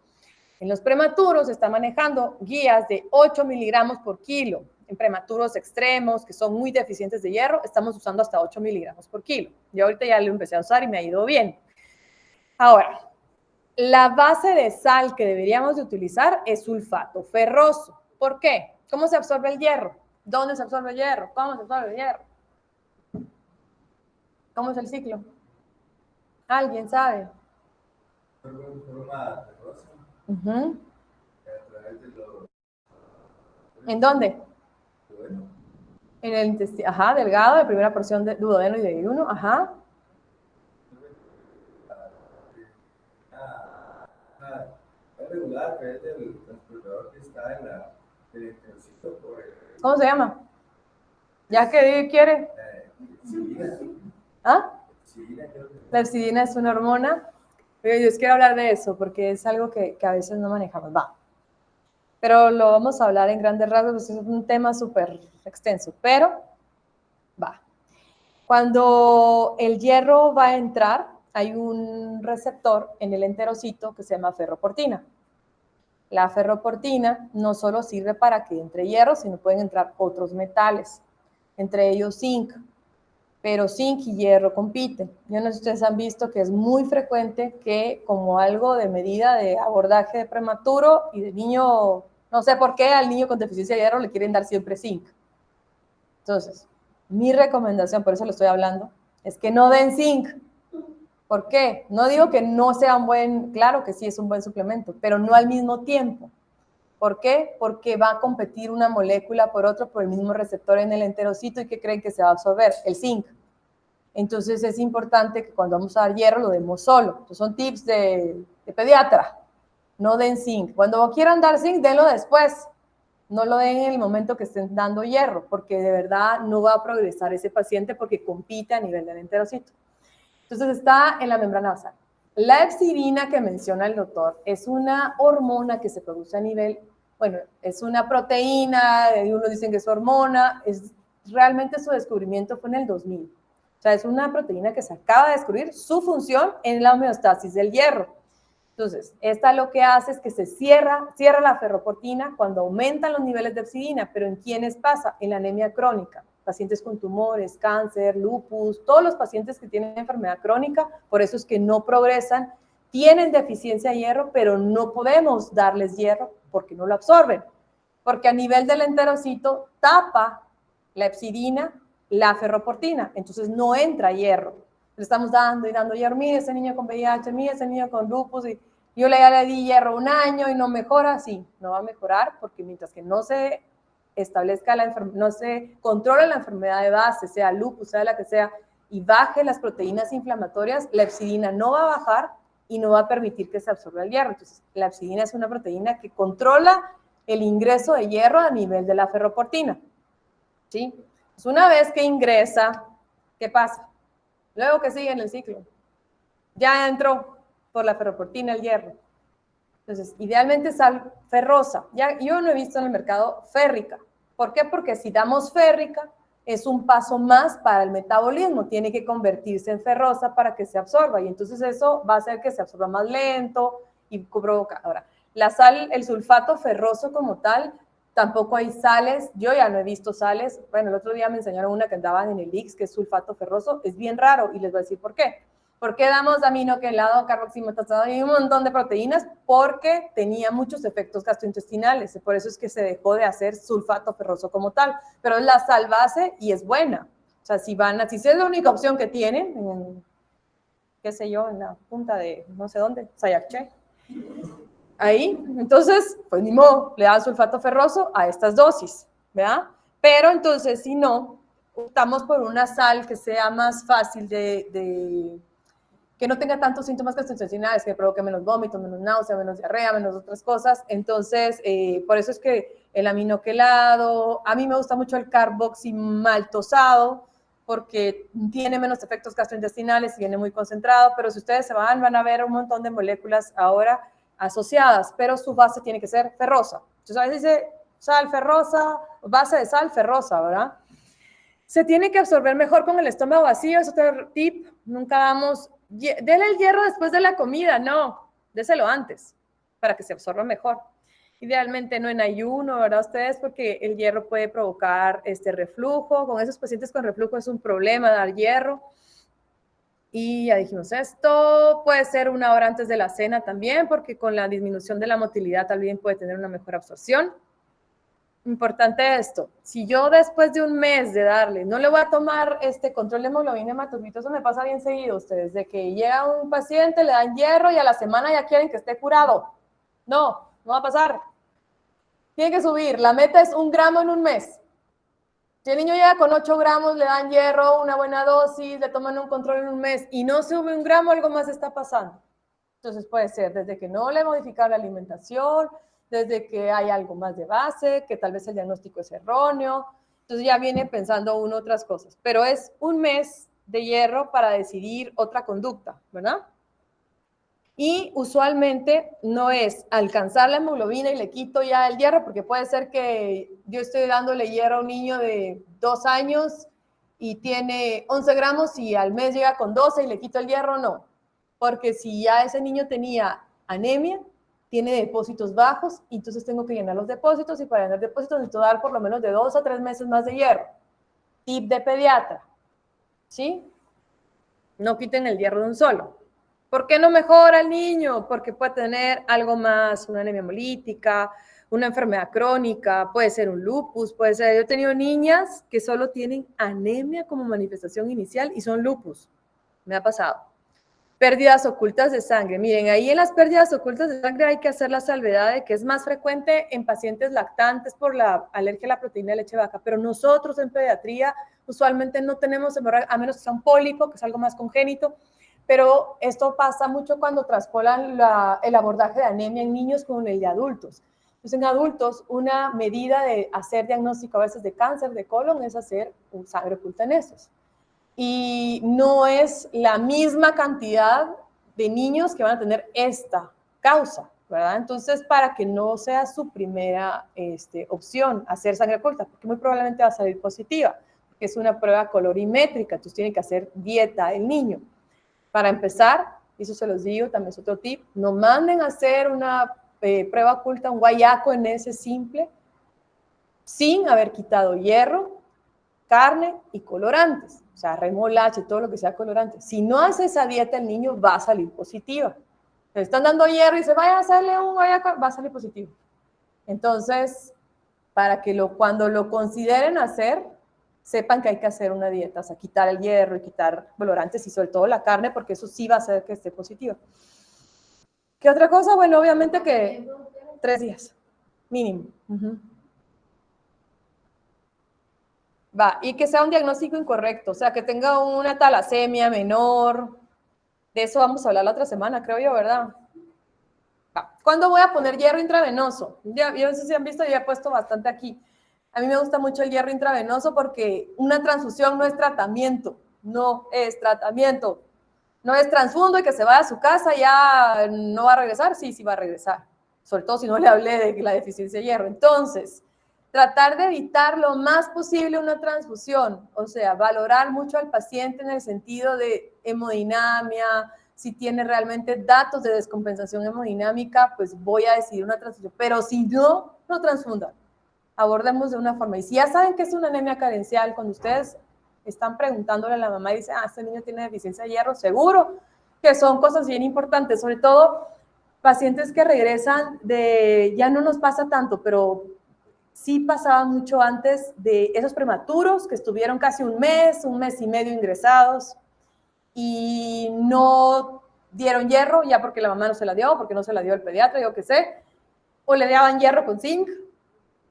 En los prematuros se está manejando guías de 8 miligramos por kilo. En prematuros extremos que son muy deficientes de hierro estamos usando hasta 8 miligramos por kilo. Yo ahorita ya lo empecé a usar y me ha ido bien. Ahora, la base de sal que deberíamos de utilizar es sulfato ferroso. ¿Por qué? ¿Cómo se absorbe el hierro? ¿Dónde se absorbe el hierro? ¿Cómo se absorbe el hierro? ¿Cómo es el ciclo? ¿Alguien sabe? Uh-huh. ¿En dónde? En el intestino, ajá, delgado, de primera porción de duodeno y de ayuno, ajá. Regular, que es del transportador que está en el ejército por el... ¿Cómo se llama? ¿Ya que quiere? ¿Ah? La epsidina es una hormona. Pero yo quiero hablar de eso porque es algo que a veces no manejamos. Va. Pero lo vamos a hablar en grandes rasgos, pues es un tema súper extenso. Pero va. Cuando el hierro va a entrar, hay un receptor en el enterocito que se llama ferroportina. La ferroportina no solo sirve para que entre hierro, sino pueden entrar otros metales, entre ellos zinc. Pero zinc y hierro compiten. Yo no sé si ustedes han visto que es muy frecuente que como algo de medida de abordaje de prematuro y de niño, no sé por qué al niño con deficiencia de hierro le quieren dar siempre zinc. Entonces, mi recomendación, por eso lo estoy hablando, es que no den zinc. ¿Por qué? No digo que no sea un buen, claro que sí es un buen suplemento, pero no al mismo tiempo. ¿Por qué? Porque va a competir una molécula por otro por el mismo receptor en el enterocito y que creen que se va a absorber, el zinc. Entonces es importante que cuando vamos a dar hierro lo demos solo. Entonces son tips de pediatra. No den zinc. Cuando quieran dar zinc, denlo después. No lo den en el momento que estén dando hierro, porque de verdad no va a progresar ese paciente porque compite a nivel del enterocito. Entonces está en la membrana basal. La epsidina que menciona el doctor es una hormona que se produce a nivel, bueno, es una proteína, unos dicen que es hormona, realmente su descubrimiento fue en el 2000. O sea, es una proteína que se acaba de descubrir su función en la homeostasis del hierro. Entonces, esta lo que hace es que se cierra la ferroportina cuando aumentan los niveles de epsidina, pero ¿en quiénes pasa? En la anemia crónica. Pacientes con tumores, cáncer, lupus, todos los pacientes que tienen enfermedad crónica, por eso es que no progresan, tienen deficiencia de hierro, pero no podemos darles hierro porque no lo absorben, porque a nivel del enterocito tapa la epsidina, la ferroportina, entonces no entra hierro. Le estamos dando y dando hierro, mire ese niño con VIH, mire ese niño con lupus, y yo ya le di hierro un año y no mejora, sí, no va a mejorar porque mientras que no se establezca no se controla la enfermedad de base, sea lupus, sea la que sea, y baje las proteínas inflamatorias, la epsidina no va a bajar y no va a permitir que se absorba el hierro. Entonces, la epsidina es una proteína que controla el ingreso de hierro a nivel de la ferroportina. ¿Sí? Pues una vez que ingresa, ¿qué pasa? Luego que sigue en el ciclo. Ya entró por la ferroportina el hierro. Entonces, idealmente sal ferrosa. Ya, yo no he visto en el mercado férrica. ¿Por qué? Porque si damos férrica, es un paso más para el metabolismo. Tiene que convertirse en ferrosa para que se absorba. Y entonces eso va a hacer que se absorba más lento y provoca. Ahora, la sal, el sulfato ferroso como tal, tampoco hay sales. Yo ya no he visto sales. Bueno, el otro día me enseñaron una que andaban en el Ix, que es sulfato ferroso. Es bien raro y les voy a decir por qué. ¿Por qué damos aminoquelado, carboximetasado y un montón de proteínas? Porque tenía muchos efectos gastrointestinales. Por eso es que se dejó de hacer sulfato ferroso como tal. Pero es la sal base y es buena. O sea, si es la única opción que tienen, qué sé yo, en la punta de no sé dónde, Sayacche. Ahí, entonces, pues ni modo, le dan sulfato ferroso a estas dosis, ¿verdad? Pero entonces, si no, optamos por una sal que sea más fácil que no tenga tantos síntomas gastrointestinales, que provoque menos vómitos, menos náusea, menos diarrea, menos otras cosas. Entonces, por eso es que el aminoquelado, a mí me gusta mucho el carboximaltosado, porque tiene menos efectos gastrointestinales y viene muy concentrado, pero si ustedes se van a ver un montón de moléculas ahora asociadas, pero su base tiene que ser ferrosa. Entonces, a veces dice sal ferrosa, base de sal ferrosa, ¿verdad? Se tiene que absorber mejor con el estómago vacío, es otro tip. Nunca damos, dele el hierro después de la comida, no, déselo antes, para que se absorba mejor. Idealmente no en ayuno, ¿verdad? Ustedes, porque el hierro puede provocar reflujo. Con esos pacientes con reflujo es un problema dar hierro. Y ya dijimos esto, puede ser 1 hora antes de la cena también, porque con la disminución de la motilidad también puede tener una mejor absorción. Importante esto, si yo después de un mes de darle, no le voy a tomar control de hemoglobina hematocrito, eso me pasa bien seguido, ustedes, de que llega un paciente, le dan hierro y a la semana ya quieren que esté curado. No, no va a pasar. Tiene que subir, la meta es 1 gramo en un mes. Si el niño llega con 8 gramos, le dan hierro, una buena dosis, le toman un control en un mes y no sube 1 gramo, algo más está pasando. Entonces puede ser desde que no le modificaron la alimentación, desde que hay algo más de base, que tal vez el diagnóstico es erróneo. Entonces ya viene pensando uno otras cosas. Pero es 1 mes de hierro para decidir otra conducta, ¿verdad? Y usualmente no es alcanzar la hemoglobina y le quito ya el hierro, porque puede ser que yo estoy dándole hierro a un niño de 2 años y tiene 11 gramos y al mes llega con 12 y le quito el hierro, no. Porque si ya ese niño tenía anemia, tiene depósitos bajos, y entonces tengo que llenar los depósitos, y para llenar depósitos necesito dar por lo menos de 2 a 3 meses más de hierro. Tip de pediatra, ¿sí? No quiten el hierro de un solo. ¿Por qué no mejora el niño? Porque puede tener algo más, una anemia hemolítica, una enfermedad crónica, puede ser un lupus, puede ser... Yo he tenido niñas que solo tienen anemia como manifestación inicial y son lupus. Me ha pasado. Pérdidas ocultas de sangre. Miren, ahí en las pérdidas ocultas de sangre hay que hacer la salvedad de que es más frecuente en pacientes lactantes por la alergia a la proteína de leche de vaca, pero nosotros en pediatría usualmente no tenemos hemorragia, a menos que sea un pólipo, que es algo más congénito, pero esto pasa mucho cuando traspolan el abordaje de anemia en niños con el de adultos. Entonces, en adultos, una medida de hacer diagnóstico a veces de cáncer de colon es hacer un sangre oculta en esos. Y no es la misma cantidad de niños que van a tener esta causa, ¿verdad? Entonces, para que no sea su primera opción hacer sangre oculta, porque muy probablemente va a salir positiva, porque es una prueba colorimétrica, entonces tiene que hacer dieta el niño. Para empezar, eso se los digo, también es otro tip, no manden a hacer una prueba oculta, un guayaco en ese simple, sin haber quitado hierro, carne y colorantes, o sea, remolacha y todo lo que sea colorante. Si no hace esa dieta, el niño va a salir positiva. Le están dando hierro y se vaya a hacerle un guayaco, va a salir positivo. Entonces, para que cuando lo consideren hacer, sepan que hay que hacer una dieta, o sea, quitar el hierro y quitar colorantes y sobre todo la carne, porque eso sí va a hacer que esté positivo. ¿Qué otra cosa? Bueno, obviamente que 3 días, mínimo. Va, y que sea un diagnóstico incorrecto, o sea, que tenga una talasemia menor. De eso vamos a hablar la otra semana, creo yo, ¿verdad? Va. ¿Cuándo voy a poner hierro intravenoso? Yo no sé si han visto, yo he puesto bastante aquí. A mí me gusta mucho el hierro intravenoso porque una transfusión no es tratamiento, no es tratamiento. No es transfundo y que se vaya a su casa y ya no va a regresar. Sí, sí va a regresar. Sobre todo si no le hablé de la deficiencia de hierro. Entonces, tratar de evitar lo más posible una transfusión, o sea, valorar mucho al paciente en el sentido de hemodinamia, si tiene realmente datos de descompensación hemodinámica, pues voy a decidir una transfusión, pero si no, no transfundan, abordemos de una forma. Y si ya saben que es una anemia carencial, cuando ustedes están preguntándole a la mamá y dicen, este niño tiene deficiencia de hierro, seguro que son cosas bien importantes, sobre todo pacientes que regresan ya no nos pasa tanto, pero sí pasaba mucho antes de esos prematuros que estuvieron casi un mes y medio ingresados y no dieron hierro ya porque la mamá no se la dio, porque no se la dio el pediatra, yo qué sé, o le daban hierro con zinc,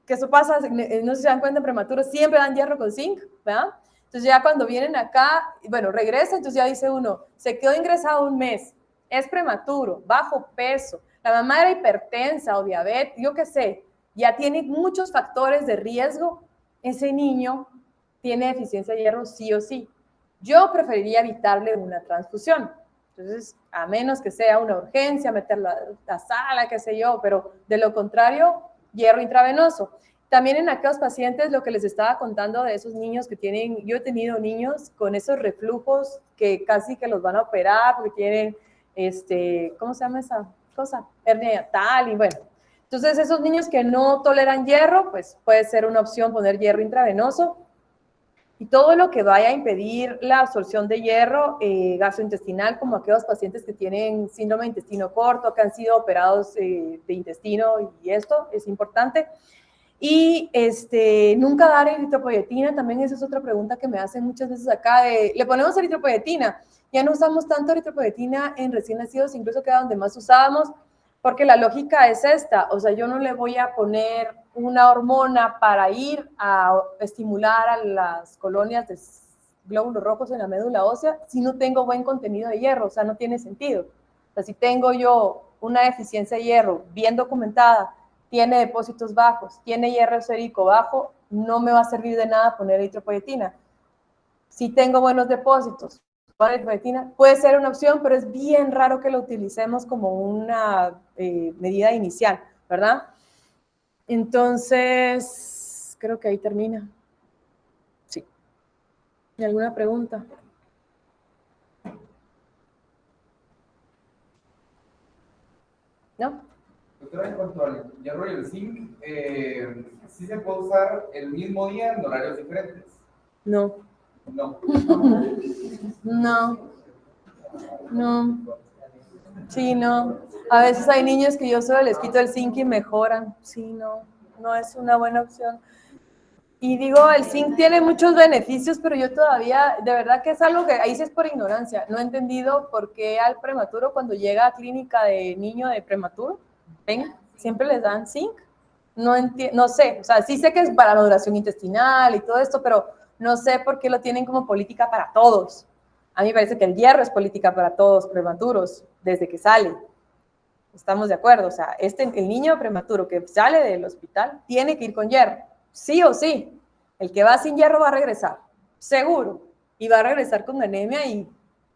que eso pasa, no sé si se dan cuenta, en prematuros siempre dan hierro con zinc, ¿verdad? Entonces ya cuando vienen acá, bueno, regresa, entonces ya dice uno, se quedó ingresado un mes, es prematuro, bajo peso, la mamá era hipertensa o diabetes, yo qué sé, ya tiene muchos factores de riesgo, ese niño tiene deficiencia de hierro sí o sí. Yo preferiría evitarle una transfusión. Entonces, a menos que sea una urgencia, meterlo a la sala, qué sé yo, pero de lo contrario, hierro intravenoso. También en aquellos pacientes, lo que les estaba contando de esos niños que tienen, yo he tenido niños con esos reflujos que casi que los van a operar porque tienen, ¿cómo se llama esa cosa? Hernia hiatal y bueno. Entonces, esos niños que no toleran hierro, pues puede ser una opción poner hierro intravenoso. Y todo lo que vaya a impedir la absorción de hierro gastrointestinal, como aquellos pacientes que tienen síndrome de intestino corto, que han sido operados de intestino, y esto es importante. Y nunca dar eritropoyetina, también esa es otra pregunta que me hacen muchas veces acá, le ponemos eritropoyetina, ya no usamos tanto eritropoyetina en recién nacidos, incluso que era donde más usábamos, porque la lógica es esta, o sea, yo no le voy a poner una hormona para ir a estimular a las colonias de glóbulos rojos en la médula ósea si no tengo buen contenido de hierro, o sea, no tiene sentido. O sea, si tengo yo una deficiencia de hierro bien documentada, tiene depósitos bajos, tiene hierro sérico bajo, no me va a servir de nada poner eritropoyetina. Si tengo buenos depósitos, eritropoyetina puede ser una opción, pero es bien raro que lo utilicemos como una medida inicial, ¿verdad? Entonces, creo que ahí termina. Sí. ¿Y alguna pregunta? ¿No? Doctora, en cuanto al hierro y el zinc, ¿sí se puede usar el mismo día en horarios diferentes? No, No. no. Sí, no. A veces hay niños que yo solo les quito el zinc y mejoran. Sí, no es una buena opción. Y digo, el zinc tiene muchos beneficios, pero yo todavía, de verdad que es algo que ahí sí es por ignorancia. No he entendido por qué al prematuro, cuando llega a clínica de niño de prematuro, ven, siempre les dan zinc. No sé, o sea, sí sé que es para la maduración intestinal y todo esto, pero no sé por qué lo tienen como política para todos. A mí me parece que el hierro es política para todos prematuros, desde que sale. Estamos de acuerdo, o sea, el niño prematuro que sale del hospital tiene que ir con hierro, sí o sí. El que va sin hierro va a regresar, seguro, y va a regresar con anemia y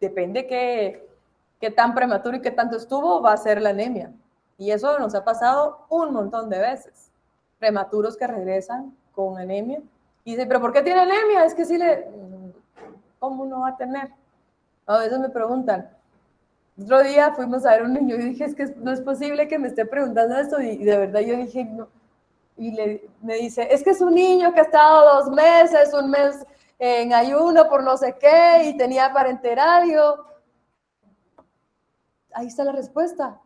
depende qué tan prematuro y qué tanto estuvo, va a ser la anemia. Y eso nos ha pasado un montón de veces. Prematuros que regresan con anemia y dicen, ¿pero por qué tiene anemia? Es que sí ¿cómo no va a tener? A veces me preguntan. Otro día fuimos a ver un niño y dije, es que no es posible que me esté preguntando esto, y de verdad yo dije, no. Y me dice, es que es un niño que ha estado 2 meses, un mes en ayuno por no sé qué, y tenía parenteral. Ahí está la respuesta.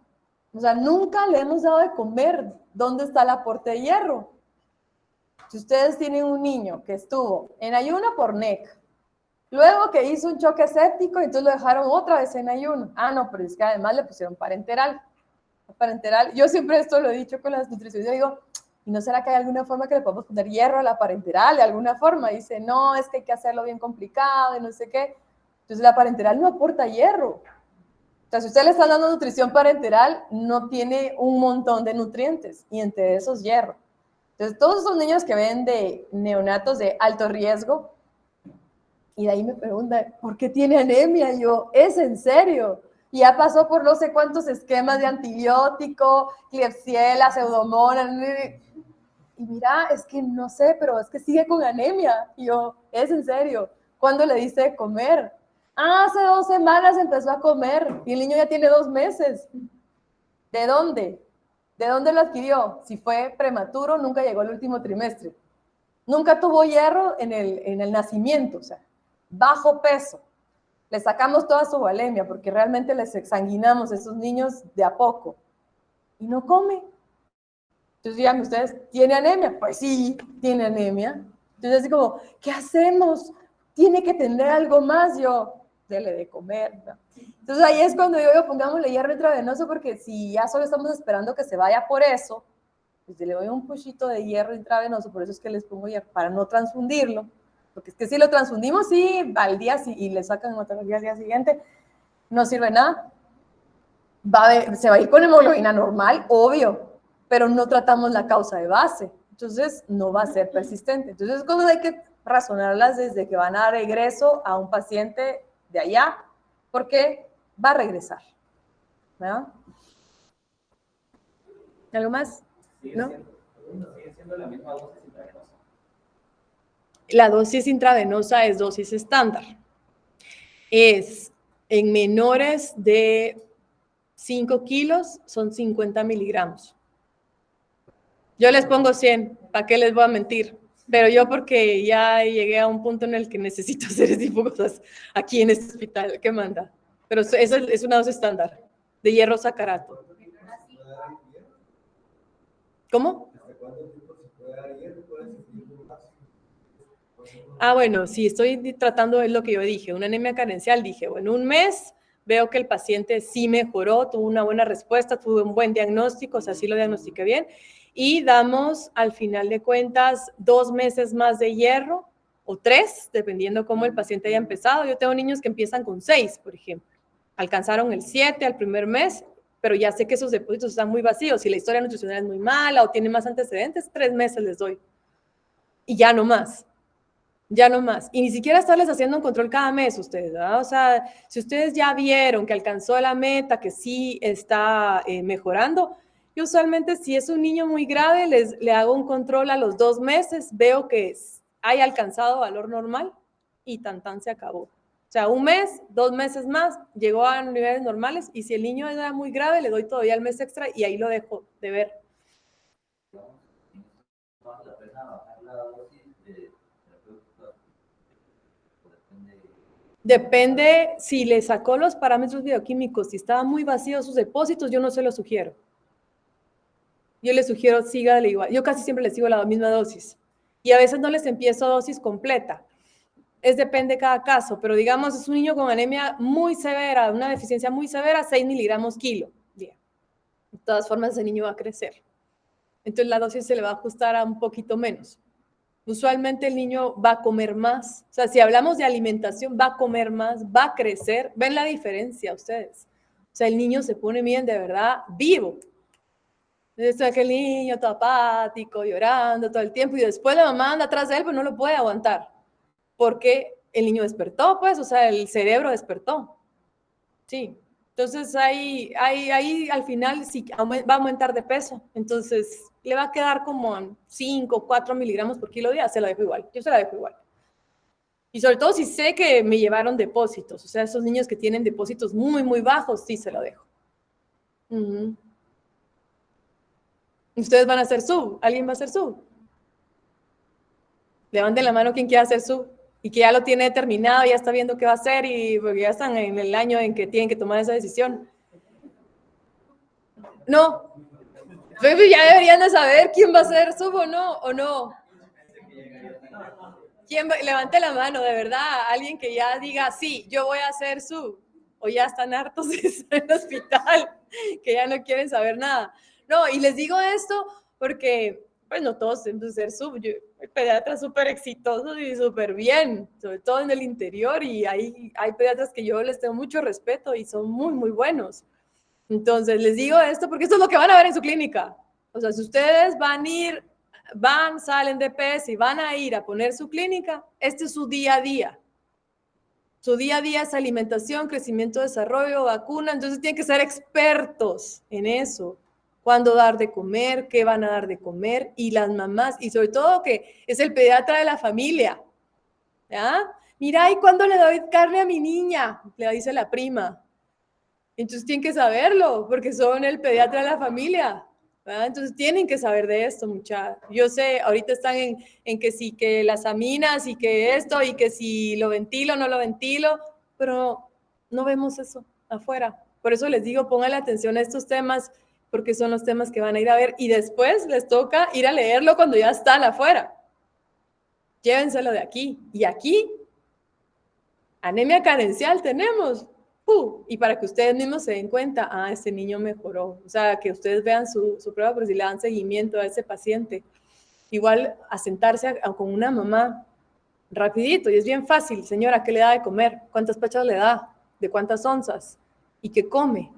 O sea, nunca le hemos dado de comer. ¿Dónde está el aporte de hierro? Si ustedes tienen un niño que estuvo en ayuno por NEC, luego que hizo un choque séptico, entonces lo dejaron otra vez en ayuno. Ah, no, pero es que además le pusieron parenteral. Parenteral, yo siempre esto lo he dicho con las nutricionistas, yo digo, ¿y no será que hay alguna forma que le podemos poner hierro a la parenteral de alguna forma? Y dice, no, es que hay que hacerlo bien complicado y no sé qué. Entonces la parenteral no aporta hierro. O sea, si usted le está dando nutrición parenteral, no tiene un montón de nutrientes, y entre esos hierro. Entonces, todos esos niños que ven de neonatos de alto riesgo, y de ahí me preguntan, ¿por qué tiene anemia? Y yo, ¿es en serio? Y ya pasó por no sé cuántos esquemas de antibiótico, Klebsiella, Pseudomonas. Y mira, es que no sé, pero es que sigue con anemia. Y yo, ¿es en serio? ¿Cuándo le diste de comer? Ah, hace 2 semanas empezó a comer y el niño ya tiene 2 meses. ¿De dónde? ¿De dónde lo adquirió? Si fue prematuro, nunca llegó al último trimestre. Nunca tuvo hierro en el nacimiento, o sea, bajo peso. Le sacamos toda su valemia porque realmente les exsanguinamos a esos niños de a poco. Y no come. Entonces díganme ustedes, ¿tiene anemia? Pues sí, tiene anemia. Entonces así como, ¿qué hacemos? Tiene que tener algo más. Yo, dele de comer, ¿no? Entonces ahí es cuando yo digo, pongámosle hierro intravenoso, porque si ya solo estamos esperando que se vaya por eso, pues le doy un puchito de hierro intravenoso, por eso es que les pongo hierro, para no transfundirlo, porque es que si lo transfundimos, sí, al día y le sacan hematología al día siguiente, no sirve nada. Se va a ir con hemoglobina normal, obvio, pero no tratamos la causa de base, entonces no va a ser persistente. Entonces, cuando hay que razonarlas desde que van a dar egreso a un paciente de allá, porque va a regresar, ¿verdad? ¿Algo más? ¿No? Sigue siendo la misma dosis intravenosa. La dosis intravenosa es dosis estándar. Es en menores de 5 kilos, son 50 miligramos. Yo les pongo 100, ¿para qué les voy a mentir? Pero yo porque ya llegué a un punto en el que necesito hacer ese tipo de cosas aquí en este hospital. ¿Qué manda? Pero esa es una dosis estándar de hierro sacarato. ¿Cómo? ¿Hasta cuánto tiempo se puede dar hierro? ¿Cuál es el tiempo máximo? Ah, bueno, sí, estoy tratando de lo que yo dije, una anemia carencial. Dije, bueno, un mes veo que el paciente sí mejoró, tuvo una buena respuesta, tuvo un buen diagnóstico, o sea, sí lo diagnostiqué bien. Y damos, al final de cuentas, 2 meses más de hierro o 3, dependiendo cómo el paciente haya empezado. Yo tengo niños que empiezan con 6, por ejemplo. Alcanzaron el 7 al primer mes, pero ya sé que esos depósitos están muy vacíos. Si la historia nutricional es muy mala o tiene más antecedentes, 3 meses les doy. Y ya no más. Ya no más. Y ni siquiera estarles haciendo un control cada mes ustedes, ¿verdad? O sea, si ustedes ya vieron que alcanzó la meta, que sí está mejorando, yo usualmente si es un niño muy grave, le hago un control a los 2 meses, veo que haya alcanzado valor normal y tan se acabó. O sea, 1 mes, 2 meses más, llegó a niveles normales, y si el niño era muy grave, le doy todavía el mes extra y ahí lo dejo de ver. ¿Vale la pena bajar la dosis de terapéutica? Depende si le sacó los parámetros bioquímicos, si estaban muy vacíos sus depósitos, yo no se los sugiero. Yo les sugiero sígale igual. Yo casi siempre les sigo la misma dosis. Y a veces no les empiezo dosis completa. Depende de cada caso, pero digamos, es un niño con anemia muy severa, una deficiencia muy severa, 6 miligramos kilo. Bien. De todas formas, ese niño va a crecer. Entonces la dosis se le va a ajustar a un poquito menos. Usualmente el niño va a comer más. O sea, si hablamos de alimentación, va a comer más, va a crecer. ¿Ven la diferencia ustedes? O sea, el niño se pone bien de verdad vivo. Entonces, aquel niño todo apático, llorando todo el tiempo, y después la mamá anda atrás de él, pero no lo puede aguantar. Porque el niño despertó, pues, o sea, el cerebro despertó. Sí. Entonces, ahí al final sí va a aumentar de peso. Entonces, le va a quedar como 5, 4 miligramos por kilo día. Se la dejo igual. Yo se la dejo igual. Y sobre todo si sé que me llevaron depósitos. O sea, esos niños que tienen depósitos muy, muy bajos, sí se lo dejo. Ustedes van a hacer sub. ¿Alguien va a hacer sub? Levanten la mano quien quiera hacer sub y que ya lo tiene determinado, ya está viendo qué va a hacer, y porque ya están en el año en que tienen que tomar esa decisión. No. Ya deberían de saber quién va a hacer sub o no. Levante la mano, de verdad. Alguien que ya diga, sí, yo voy a hacer sub. O ya están hartos de estar en el hospital, que ya no quieren saber nada. No, y les digo esto porque, pues no todos tienen ser sub. Hay pediatras súper exitosos y súper bien, sobre todo en el interior, y hay pediatras que yo les tengo mucho respeto y son muy, muy buenos. Entonces, les digo esto porque esto es lo que van a ver en su clínica. O sea, si ustedes salen de PS y van a ir a poner su clínica, este es su día a día. Su día a día es alimentación, crecimiento, desarrollo, vacuna. Entonces tienen que ser expertos en eso. Cuándo dar de comer, qué van a dar de comer, y las mamás, y sobre todo que es el pediatra de la familia. ¿Ya? Mira, ¿y cuándo le doy carne a mi niña? Le dice la prima. Entonces tienen que saberlo, porque son el pediatra de la familia. ¿Verdad? Entonces tienen que saber de esto, muchachos. Yo sé, ahorita están en que sí, que las aminas y que esto, y que si lo ventilo o no lo ventilo, pero no vemos eso afuera. Por eso les digo, pongan atención a estos temas, porque son los temas que van a ir a ver, y después les toca ir a leerlo cuando ya están afuera. Llévenselo de aquí. Y aquí, anemia carencial tenemos. Y para que ustedes mismos se den cuenta, este niño mejoró. O sea, que ustedes vean su prueba, pero si le dan seguimiento a ese paciente. Igual a sentarse con una mamá rapidito, y es bien fácil. Señora, ¿qué le da de comer? ¿Cuántas pachas le da? ¿De cuántas onzas? ¿Y qué come?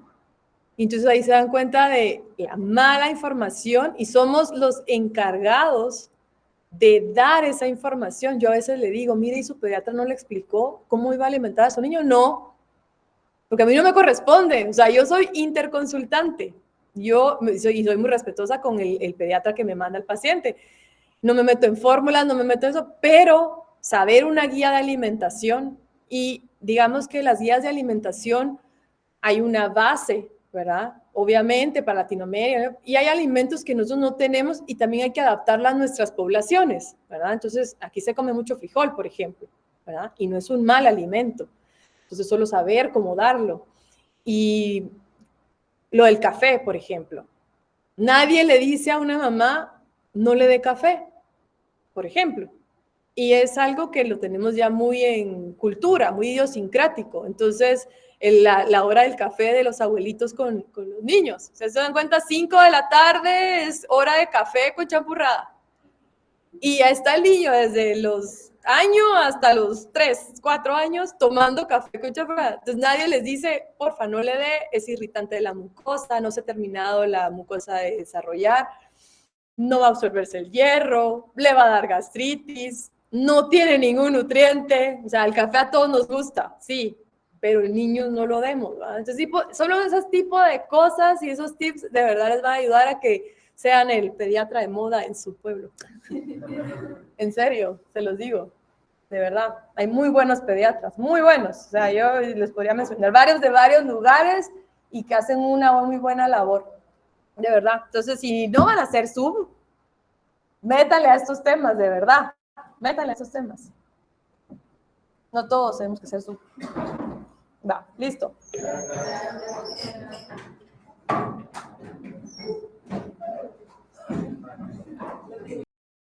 Y entonces ahí se dan cuenta de la mala información, y somos los encargados de dar esa información. Yo a veces le digo, mire, ¿y su pediatra no le explicó cómo iba a alimentar a su niño? No, porque a mí no me corresponde. O sea, yo soy interconsultante. Yo soy muy respetuosa con el pediatra que me manda al paciente. No me meto en fórmulas, no me meto en eso, pero saber una guía de alimentación, y digamos que las guías de alimentación hay una base, ¿verdad? Obviamente para Latinoamérica, y hay alimentos que nosotros no tenemos y también hay que adaptarla a nuestras poblaciones, ¿verdad? Entonces, aquí se come mucho frijol, por ejemplo, ¿verdad? Y no es un mal alimento. Entonces, solo saber cómo darlo. Y lo del café, por ejemplo. Nadie le dice a una mamá, no le dé café, por ejemplo. Y es algo que lo tenemos ya muy en cultura, muy idiosincrático. Entonces, la hora del café de los abuelitos con los niños. Se dan cuenta, 5 de la tarde es hora de café con champurrada. Y ya está el niño desde los años hasta los 3, 4 años tomando café con champurrada. Entonces nadie les dice, porfa, no le dé, es irritante de la mucosa, no se ha terminado la mucosa de desarrollar, no va a absorberse el hierro, le va a dar gastritis, no tiene ningún nutriente. O sea, el café a todos nos gusta, sí, pero el niño no lo demos, ¿verdad? Entonces, solo esos tipos de cosas y esos tips de verdad les van a ayudar a que sean el pediatra de moda en su pueblo. En serio, se los digo. de verdad. Hay muy buenos pediatras, muy buenos. O sea, yo les podría mencionar varios de varios lugares y que hacen una muy buena labor, de verdad. Entonces, si no van a hacer sub, métanle a estos temas, de verdad. Métanle a estos temas. No todos tenemos que ser sub. Va, listo.